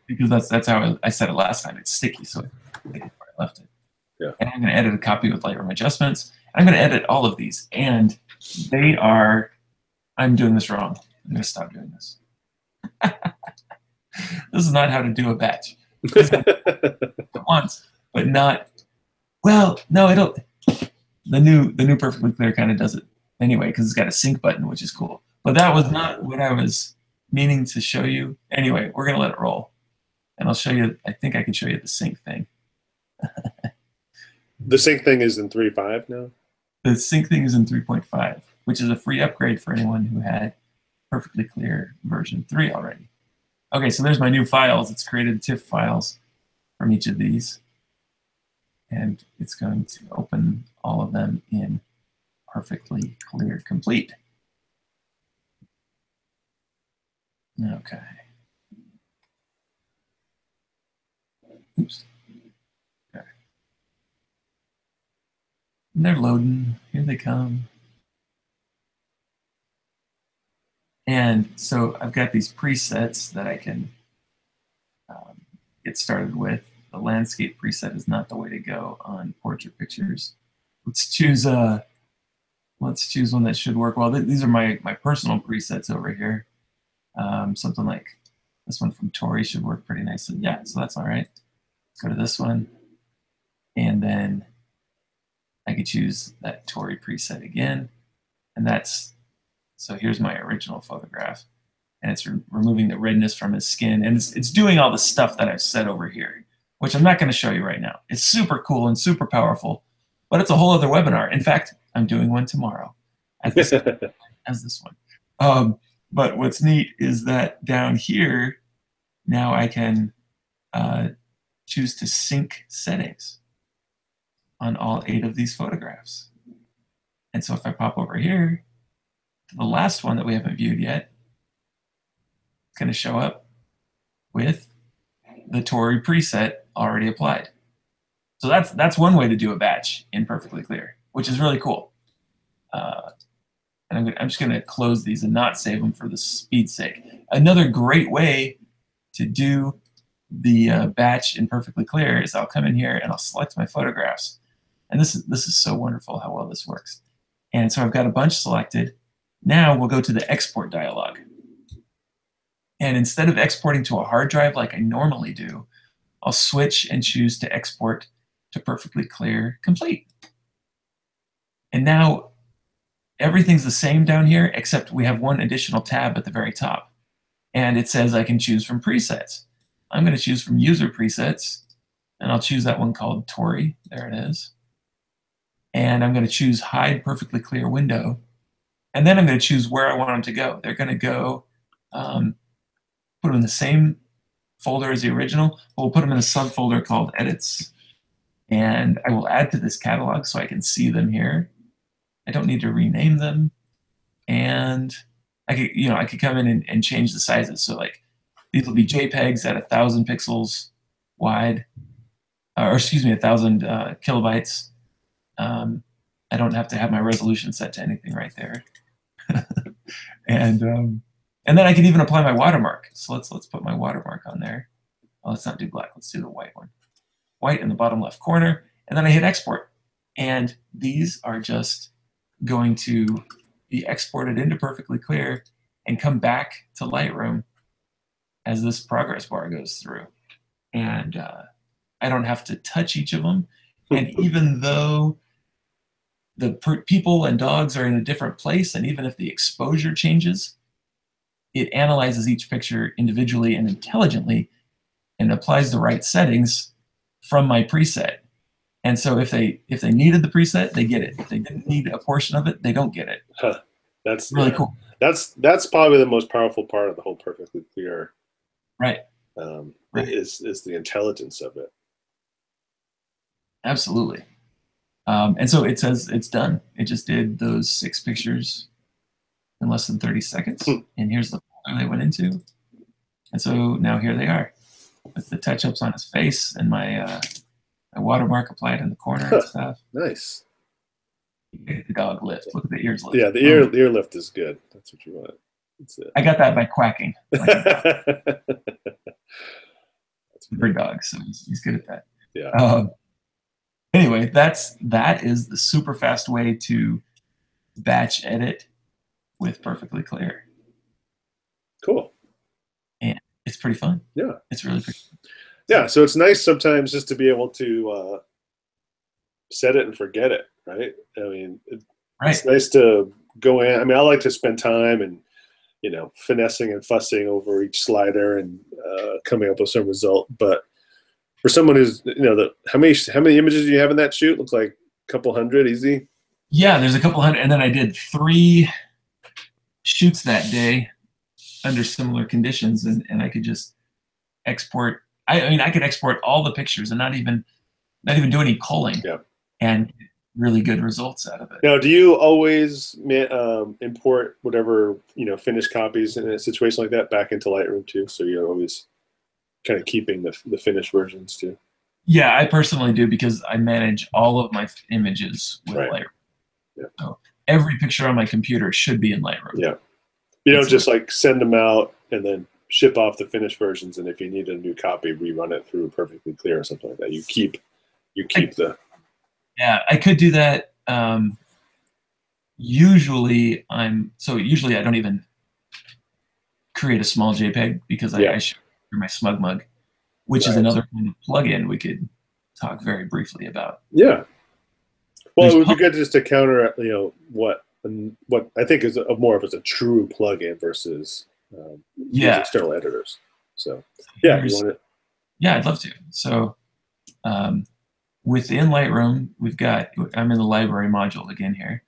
Because that's how I set it last time. It's sticky, so I left it. Yeah. And I'm going to edit a copy with Lightroom adjustments. I'm going to edit all of these, and they are. I'm doing this wrong. I'm going to stop doing this. This is not how to do a batch. Once, but not. Well, no, it'll. The new Perfectly Clear kind of does it anyway, because it's got a sync button, which is cool. But that was not what I was meaning to show you. Anyway, we're gonna let it roll, and I'll show you. I think I can show you the sync thing. The sync thing is in 3.5 now? The sync thing is in 3.5, which is a free upgrade for anyone who had Perfectly Clear version 3 already. Okay, so there's my new files. It's created TIFF files from each of these, and it's going to open all of them in Perfectly Clear Complete. Okay. Oops. Okay. And they're loading. Here they come. And so I've got these presets that I can get started with. The landscape preset is not the way to go on portrait pictures. Let's choose one that should work well. These are my personal presets over here. Something like this one from Tori should work pretty nicely. Yeah, so that's all right. Let's go to this one. And then I could choose that Tori preset again. And that's, so here's my original photograph, and it's removing the redness from his skin, and it's doing all the stuff that I've said over here, which I'm not going to show you right now. It's super cool and super powerful, but it's a whole other webinar. In fact, I'm doing one tomorrow at the same time as this one. But what's neat is that down here, now I can choose to sync settings on all 8 of these photographs. And so if I pop over here to the last one that we haven't viewed yet, it's going to show up with the Tori preset already applied. So that's one way to do a batch in Perfectly Clear, which is really cool. And I'm just going to close these and not save them for the speed's sake. Another great way to do the batch in Perfectly Clear is I'll come in here and I'll select my photographs. And this is so wonderful how well this works. And so I've got a bunch selected. Now we'll go to the export dialog. And instead of exporting to a hard drive like I normally do, I'll switch and choose to export to Perfectly Clear Complete. And now everything's the same down here, except we have one additional tab at the very top. And it says I can choose from presets. I'm going to choose from user presets, and I'll choose that one called Tori. There it is. And I'm going to choose hide Perfectly Clear window. And then I'm going to choose where I want them to go. They're going to go, put them in the same folder as the original, but we'll put them in a subfolder called edits. And I will add to this catalog so I can see them here. I don't need to rename them. And I could come in and change the sizes. So like these will be JPEGs at 1,000 pixels wide, or excuse me, 1,000 kilobytes. I don't have to have my resolution set to anything right there. And then I can even apply my watermark. So let's put my watermark on there. Oh, let's not do black. Let's do the white one. White in the bottom left corner. And then I hit export. And these are just going to be exported into Perfectly Clear and come back to Lightroom as this progress bar goes through. And I don't have to touch each of them. And even though the people and dogs are in a different place, and even if the exposure changes, it analyzes each picture individually and intelligently and applies the right settings from my preset. And so if they needed the preset, they get it. If they didn't need a portion of it, they don't get it. Huh. That's really cool. That's probably the most powerful part of the whole Perfectly Clear. Right. Right. Is the intelligence of it. Absolutely. And so it says it's done. It just did those 6 pictures in less than 30 seconds. And here's the folder they went into. And so now here they are with the touch-ups on his face and my watermark applied in the corner and stuff. Nice. The dog lift. Look at the ears lift. Yeah, the ear lift is good. That's what you want. That's it. I got that by quacking. Bird dog, so he's good at that. Yeah. Anyway, that is the super fast way to batch edit with Perfectly Clear. Cool. And it's pretty fun. Yeah. It's really pretty fun. Yeah, so it's nice sometimes just to be able to set it and forget it, right? I mean, it's nice to go in. I mean, I like to spend time and, finessing and fussing over each slider and coming up with some result. But for someone who's, how many images do you have in that shoot? Looks like a couple hundred, easy. Yeah, there's a couple hundred, and then I did 3 shoots that day under similar conditions, and I could just export. I mean, I could export all the pictures and not even do any culling, and get really good results out of it. Now, do you always import whatever finished copies in a situation like that back into Lightroom too? So you're always kind of keeping the finished versions too. Yeah, I personally do because I manage all of my images with Lightroom. Yeah. So every picture on my computer should be in Lightroom. Yeah. You don't just like send them out and then ship off the finished versions, and if you need a new copy, rerun it through Perfectly Clear or something like that. You keep the. Yeah, I could do that. Usually I don't even create a small JPEG because I share my SmugMug, which is another kind of plugin we could talk very briefly about. Yeah. Well, it would be good just to counter, what what I think is more of a true plugin versus these external editors. So yeah, you want it? Yeah, I'd love to. So within Lightroom, I'm in the library module again here,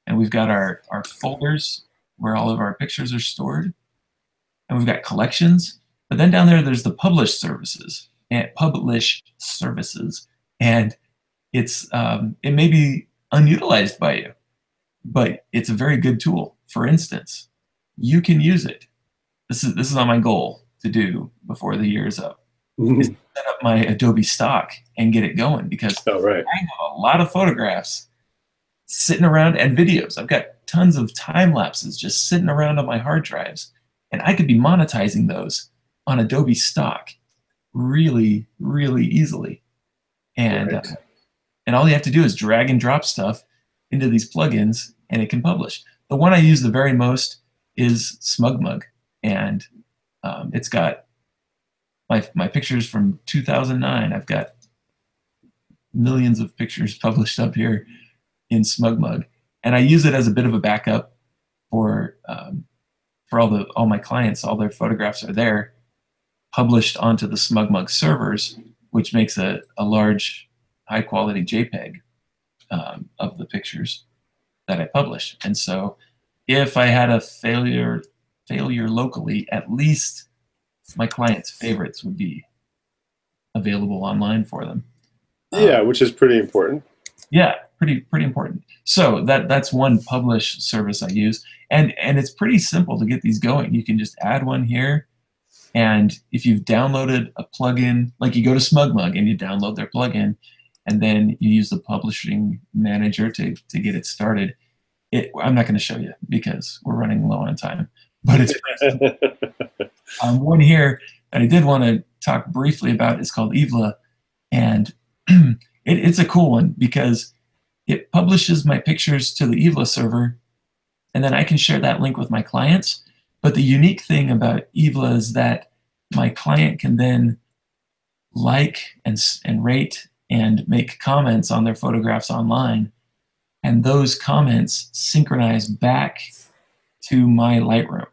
and we've got our folders where all of our pictures are stored, and we've got collections. But then down there's the publish services, and it's it may be unutilized by you, but it's a very good tool. For instance, you can use it. This is on my goal to do before the year is up. Is set up my Adobe stock and get it going, because I have a lot of photographs sitting around and videos. I've got tons of time lapses just sitting around on my hard drives, and I could be monetizing those on Adobe stock really, really easily. And and all you have to do is drag and drop stuff into these plugins, and it can publish. The one I use the very most is SmugMug, and it's got my pictures from 2009. I've got millions of pictures published up here in SmugMug, and I use it as a bit of a backup for all my clients. All their photographs are there, published onto the SmugMug servers, which makes a large, high-quality JPEG of the pictures that I publish. And so, if I had a failure locally, at least my clients' favorites would be available online for them. Yeah, which is pretty important. Yeah, pretty important. So that's one publish service I use, and it's pretty simple to get these going. You can just add one here, and if you've downloaded a plugin, like you go to SmugMug and you download their plugin, and then you use the publishing manager to get it started. I'm not going to show you because we're running low on time, but it's one here that I did want to talk briefly about is called Evla, and it's a cool one because it publishes my pictures to the Evla server, and then I can share that link with my clients. But the unique thing about Evla is that my client can then like and rate and make comments on their photographs online, and those comments synchronize back to my Lightroom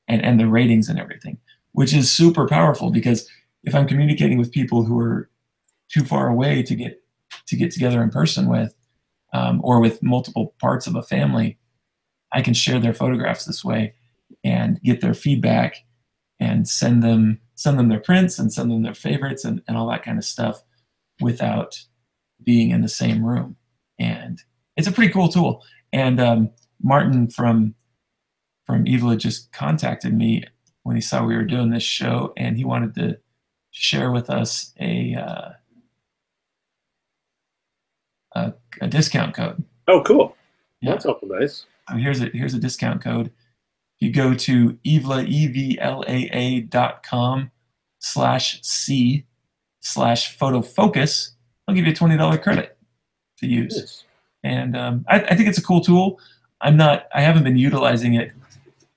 and the ratings and everything, which is super powerful, because if I'm communicating with people who are too far away to get together in person with, or with multiple parts of a family, I can share their photographs this way and get their feedback and send them their prints and send them their favorites and all that kind of stuff without being in the same room. And it's a pretty cool tool. And Martin from Evla just contacted me when he saw we were doing this show, and he wanted to share with us a discount code. Oh, cool. Yeah. That's awful nice. So here's a discount code. If you go to evlaa.com/c/photofocus, I'll give you a $20 credit to use. Nice. And I think it's a cool tool. I haven't been utilizing it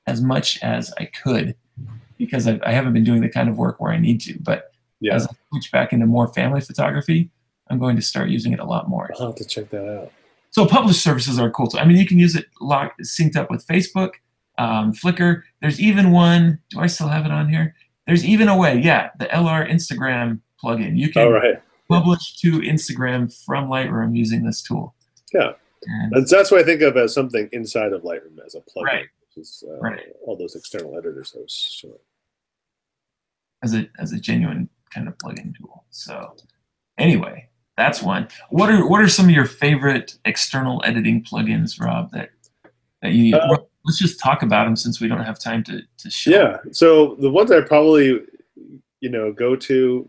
as much as I could, because I haven't been doing the kind of work where I need to. But as I switch back into more family photography, I'm going to start using it a lot more. I'll have to check that out. So publish services are cool too. I mean, you can use it synced up with Facebook, Flickr. There's even one. Do I still have it on here? There's even a way. Yeah, the LR Instagram plugin. You can publish to Instagram from Lightroom using this tool. Yeah, and that's what I think of as something inside of Lightroom as a plugin. Right. Which is all those external editors I was showing. As a genuine kind of plugin tool. So anyway, that's one. What are some of your favorite external editing plugins, Rob, that you let's just talk about them, since we don't have time to show. Yeah, so the ones I probably go to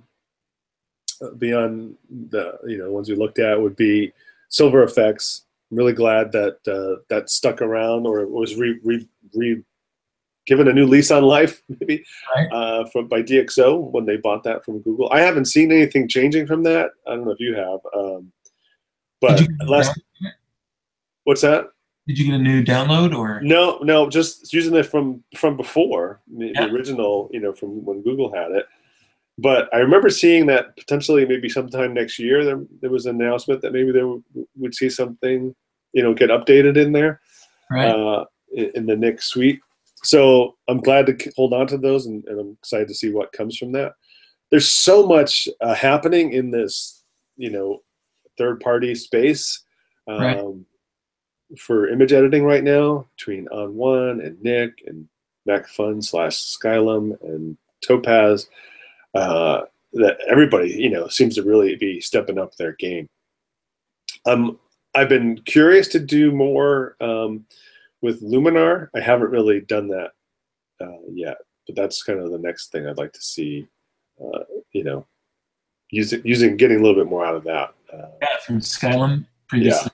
beyond the ones we looked at would be Silver Effects. I'm really glad that that stuck around, or was given a new lease on life, maybe, by DxO when they bought that from Google. I haven't seen anything changing from that. I don't know if you have, but what's that? Did you get a new download, or no? Just using it from before, the original, from when Google had it. But I remember seeing that potentially maybe sometime next year there was an announcement that maybe they would see something, get updated in there. Right. in the Nick suite. So I'm glad to hold on to those, and I'm excited to see what comes from that. There's so much happening in this, third-party space Right. for image editing right now between On1 and Nick and MacFun/Skylum and Topaz. That everybody, seems to really be stepping up their game. I've been curious to do more with Luminar. I haven't really done that yet, but that's kind of the next thing I'd like to see. Getting a little bit more out of that. Yeah, from Skylum previously,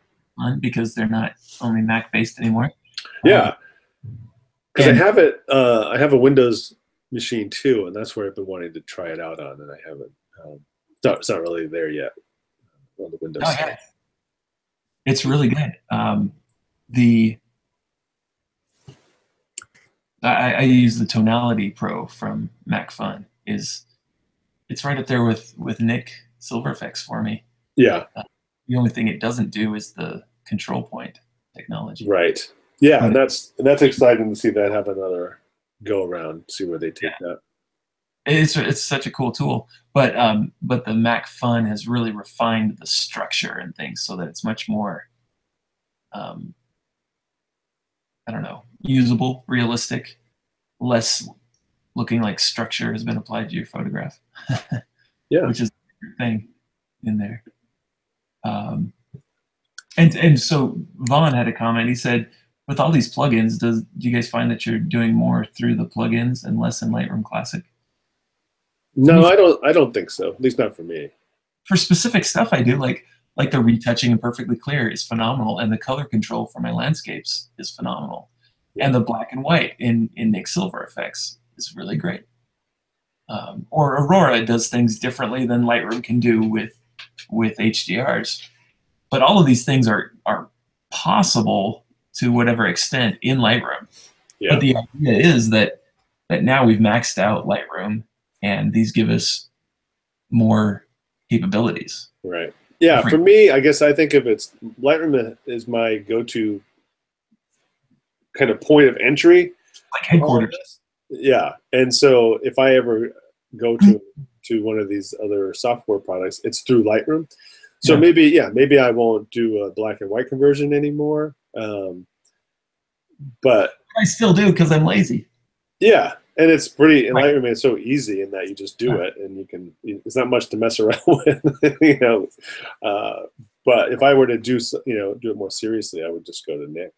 because they're not only Mac based anymore. Yeah, because I have a Windows machine too, and that's where I've been wanting to try it out on, and I haven't. It's not really there yet on the Windows side. Yeah. It's really good. I use the Tonality Pro from MacFun. It's right up there with Nick Silver Effects for me. Yeah. The only thing it doesn't do is the control point technology. Right. Yeah, and that's exciting to see that have another go around, see where they take that. It's such a cool tool, but the MacFun has really refined the structure and things so that it's much more, I don't know, usable, realistic, less looking like structure has been applied to your photograph. Yeah, which is a thing in there. And so Vaughn had a comment. He said, with all these plugins, do you guys find that you're doing more through the plugins and less in Lightroom Classic? No, I don't think so. At least not for me. For specific stuff, I do like the retouching and perfectly clear is phenomenal, and the color control for my landscapes is phenomenal, and the black and white in Nick Silver Effects is really great. Or Aurora does things differently than Lightroom can do with HDRs, but all of these things are possible to whatever extent in Lightroom. Yeah. But the idea is that now we've maxed out Lightroom, and these give us more capabilities. Right. Yeah. For me, I guess I think of Lightroom is my go-to kind of point of entry. Like headquarters. Yeah. And so if I ever go to one of these other software products, it's through Lightroom. So maybe I won't do a black and white conversion anymore. But I still do because I'm lazy. Yeah. And it's pretty, in Lightroom, it's so easy in that you just do it, and it's not much to mess around with, but if I were to do it more seriously, I would just go to Nick.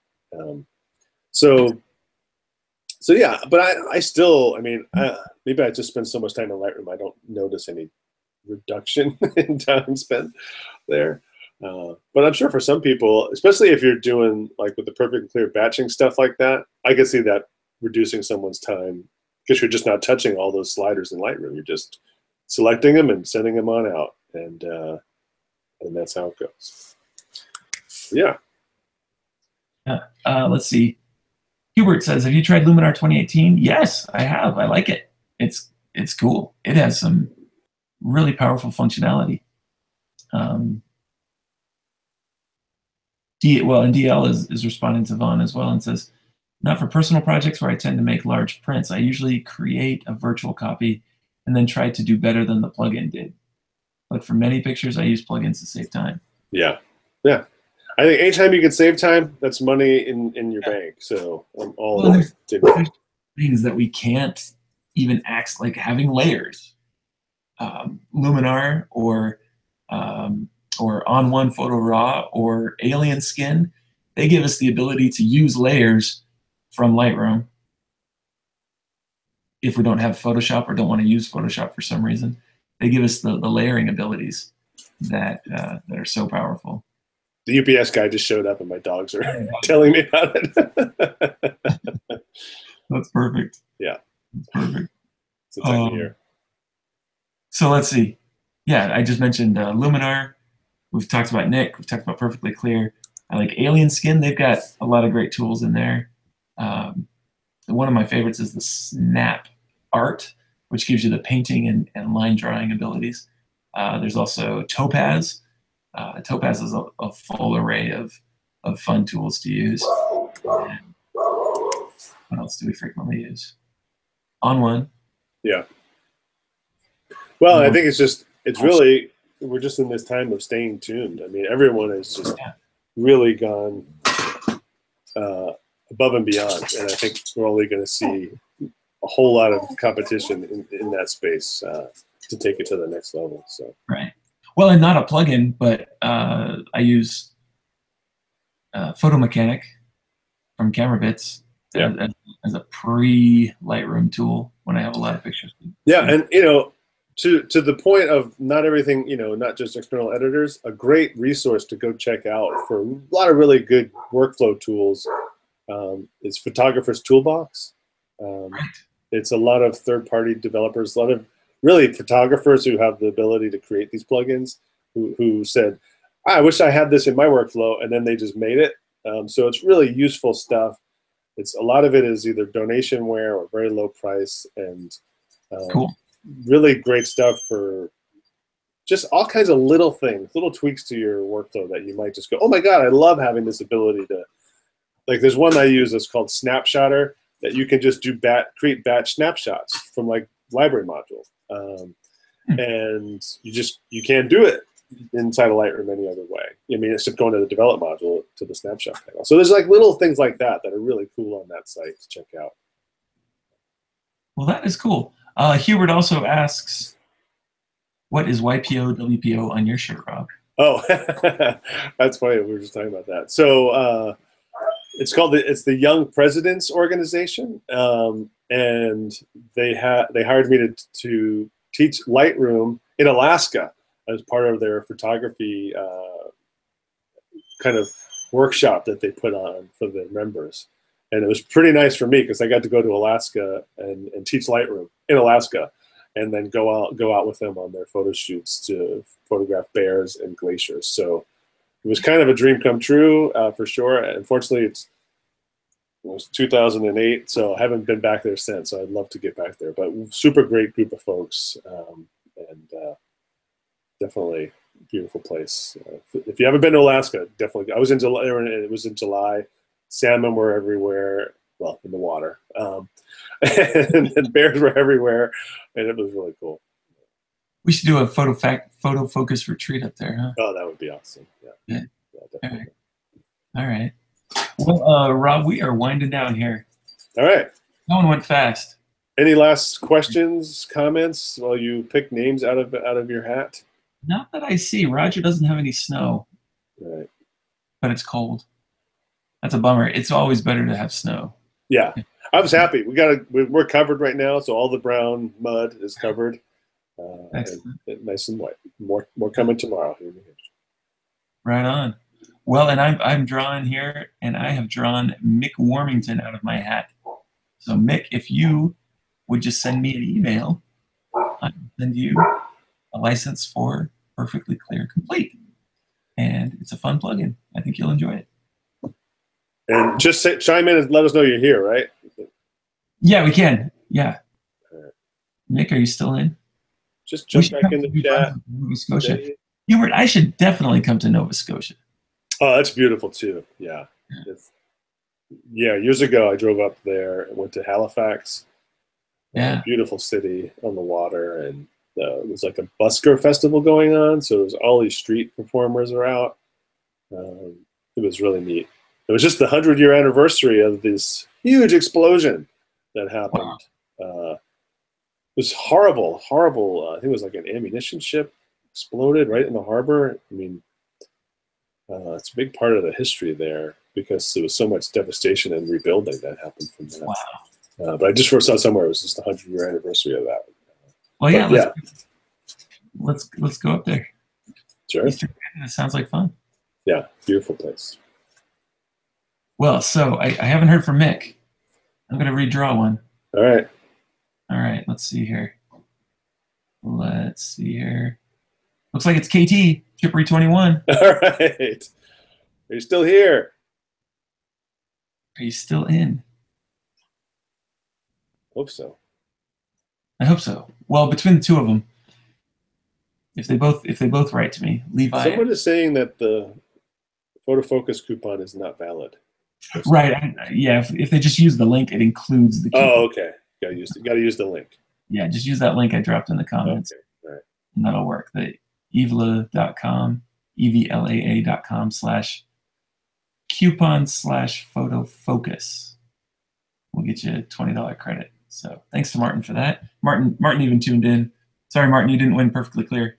So yeah, but I still, maybe I just spend so much time in Lightroom, I don't notice any reduction in time spent there. But I'm sure for some people, especially if you're doing like with the perfect clear batching stuff like that, I could see that reducing someone's time, because you're just not touching all those sliders in Lightroom. You're just selecting them and sending them on out, and that's how it goes. Yeah. Let's see. Hubert says, "Have you tried Luminar 2018?" Yes, I have. I like it. It's cool. It has some really powerful functionality. And DL is responding to Vaughn as well and says, "Not for personal projects where I tend to make large prints. I usually create a virtual copy and then try to do better than the plugin did. But for many pictures, I use plugins to save time." Yeah. Yeah. I think anytime you can save time, that's money in your bank. So I'm all there's things that we can't even act like having layers. Luminar or On1 Photo Raw or Alien Skin, they give us the ability to use layers from Lightroom if we don't have Photoshop or don't want to use Photoshop for some reason. They give us the layering abilities that are so powerful. The UPS guy just showed up and my dogs are telling me about it. That's perfect. Yeah. That's perfect. It's a time of year. So let's see. Yeah, I just mentioned Luminar. We've talked about Nick. We've talked about Perfectly Clear. I like Alien Skin. They've got a lot of great tools in there. One of my favorites is the Snap Art, which gives you the painting and line drawing abilities. There's also Topaz. Topaz is a full array of fun tools to use. And what else do we frequently use? On one. Yeah. Well, I think it's really, we're just in this time of staying tuned. I mean, everyone has just really gone above and beyond, and I think we're only going to see a whole lot of competition in that space to take it to the next level. So right. Well, and not a plugin, but I use Photo Mechanic from Camera Bits as a pre-Lightroom tool when I have a lot of pictures. Yeah, and you know, to the point of not everything, you know, not just external editors, a great resource to go check out for a lot of really good workflow tools is Photographer's Toolbox. It's a lot of third-party developers, a lot of really photographers who have the ability to create these plugins who said, I wish I had this in my workflow, and then they just made it. So it's really useful stuff. It's a lot of it is either donationware or very low price, and cool. Really great stuff for just all kinds of little things, little tweaks to your workflow that you might just go, oh my God, I love having this ability to, like there's one I use that's called Snapshotter that you can just do create batch snapshots from like library modules. And you can't do it inside of Lightroom any other way. I mean, except going to the develop module to the snapshot panel. So there's like little things like that that are really cool on that site to check out. Well, that is cool. Hubert also asks, what is YPO, WPO on your shirt, Rob? Oh, that's funny. We were just talking about that. So it's the Young Presidents Organization, and they hired me to teach Lightroom in Alaska as part of their photography kind of workshop that they put on for their members. And it was pretty nice for me because I got to go to Alaska and teach Lightroom in Alaska, and then go out with them on their photo shoots to photograph bears and glaciers. So it was kind of a dream come true for sure. Unfortunately, it was 2008, so I haven't been back there since. So I'd love to get back there. But super great group of folks, and definitely beautiful place. If you haven't been to Alaska, definitely. I was in July. It was in July. Salmon were everywhere, well, in the water, and bears were everywhere, and it was really cool. We should do a photo focus retreat up there, huh? Oh, that would be awesome. Yeah, definitely. All right. Well, Rob, we are winding down here. All right. That one went fast. Any last questions, comments while you pick names out of your hat? Not that I see. Roger doesn't have any snow. Right. But it's cold. That's a bummer. It's always better to have snow. Yeah, I was happy. We're covered right now, so all the brown mud is covered. And nice and white. More coming tomorrow. Right on. Well, and I'm drawing here, and I have drawn Mick Warmington out of my hat. So Mick, if you would just send me an email, I can send you a license for Perfectly Clear Complete. And it's a fun plugin. I think you'll enjoy it. And just chime in and let us know you're here, right? Yeah, we can. Yeah. Right. Nick, are you still in? Just jump back in the chat. Nova Scotia. Hubert, I should definitely come to Nova Scotia. Oh, that's beautiful too. Yeah. Yeah, years ago I drove up there and went to Halifax. Yeah. Beautiful city on the water, and it was like a busker festival going on, so it was all these street performers are out. It was really neat. It was just the 100-year anniversary of this huge explosion that happened. Wow. It was horrible. I think it was like an ammunition ship exploded right in the harbor. I mean, it's a big part of the history there because there was so much devastation and rebuilding that happened from that. Wow. But I just saw somewhere it was just the 100-year anniversary of that. Well, yeah, let's go up there. Sure. It sounds like fun. Yeah, beautiful place. Well, so I haven't heard from Mick. I'm going to redraw one. All right. All right, let's see here. Looks like it's KT, Chippery 21. All right. Are you still here? Are you still in? Hope so. I hope so. Well, between the two of them, if they both write to me, Levi. Someone is saying that the photo focus coupon is not valid. Right. Yeah. If they just use the link, it includes the coupon. Oh, okay. Got to use the link. Yeah, just use that link I dropped in the comments. Okay. All right. And that'll work. The evla.com, evlaa.com/coupon/photo focus will get you a $20 credit. So thanks to Martin for that. Martin even tuned in. Sorry, Martin, you didn't win perfectly clear.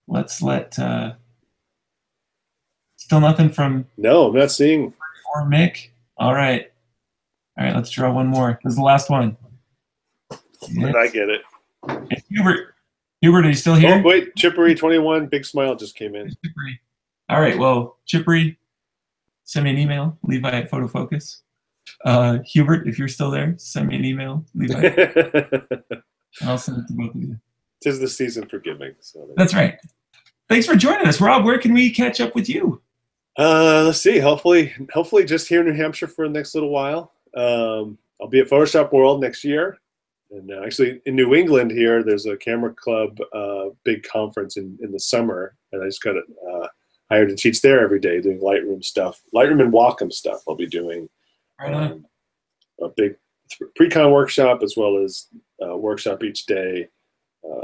Let's let still nothing from No, I'm not seeing. or Mick. All right, let's draw one more. This is the last one. And I get it. And Hubert, are you still here? Oh wait, Chippery21, big smile just came in. Chippery. All right, well, Chippery, send me an email, Levi@PhotoFocus. Hubert, if you're still there, send me an email, Levi. And I'll send it to both of you. 'Tis the season for giving. So that's right. Thanks for joining us, Rob. Where can we catch up with you? Let's see. Hopefully just here in New Hampshire for the next little while. I'll be at Photoshop World next year. And actually in New England here, there's a camera club big conference in the summer. And I just got hired to teach there every day doing Lightroom stuff. Lightroom and Wacom stuff I'll be doing. A big pre-con workshop as well as workshop each day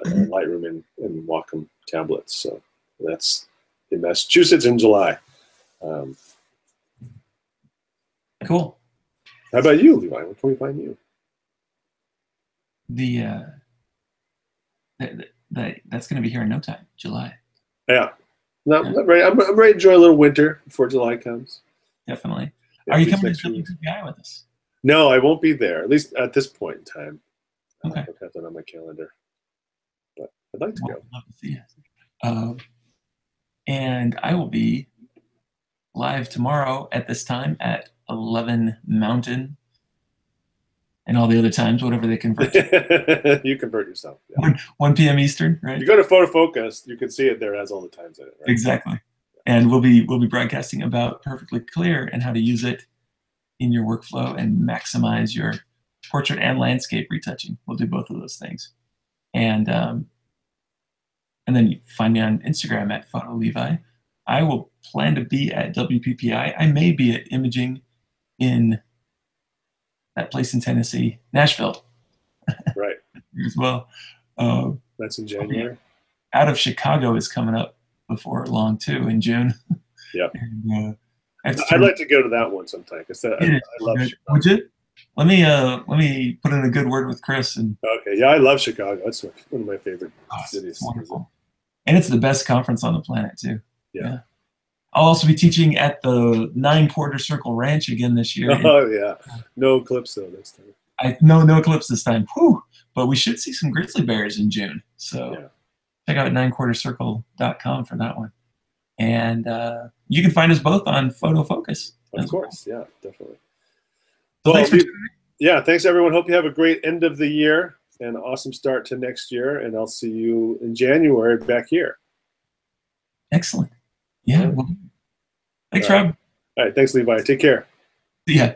in Lightroom and Wacom tablets. So that's in Massachusetts in July. Cool. How about you, Levi? Where can we find you? That's going to be here in no time, July. Yeah. I'm ready. I'm ready to enjoy a little winter before July comes. Definitely. Are you coming to WPPI with us? No, I won't be there, at least at this point in time. Okay. I don't have that on my calendar. But I'd like to go. I'd love to see you. And I will be live tomorrow at this time at 11 Mountain and all the other times, whatever they convert to. You convert yourself. Yeah. 1 p.m. Eastern, right? You go to Photo Focus, you can see it there. It has all the times in it, right? Exactly. And we'll be broadcasting about Perfectly Clear and how to use it in your workflow and maximize your portrait and landscape retouching. We'll do both of those things. And then you find me on Instagram at PhotoLevi. I will plan to be at WPPI. I may be at Imaging in that place in Tennessee, Nashville. Right. As well. That's in January. Out of Chicago is coming up before long too in June. Yeah. I'd like to go to that one sometime because I love Chicago. Would you? Let me put in a good word with Chris. And okay, yeah, I love Chicago. That's one of my favorite cities. It's wonderful. And it's the best conference on the planet too. Yeah. I'll also be teaching at the 9-Quarter Circle Ranch again this year. Oh yeah, no eclipse though this time. No eclipse this time. Whew. But we should see some grizzly bears in June. So check out 9quartercircle.com for that one. And you can find us both on Photo Focus. Of course, yeah, definitely. So well, thanks everyone. Hope you have a great end of the year and awesome start to next year. And I'll see you in January back here. Excellent. Yeah. Well, thanks, Rob. All right. Thanks, Levi. Take care. See ya.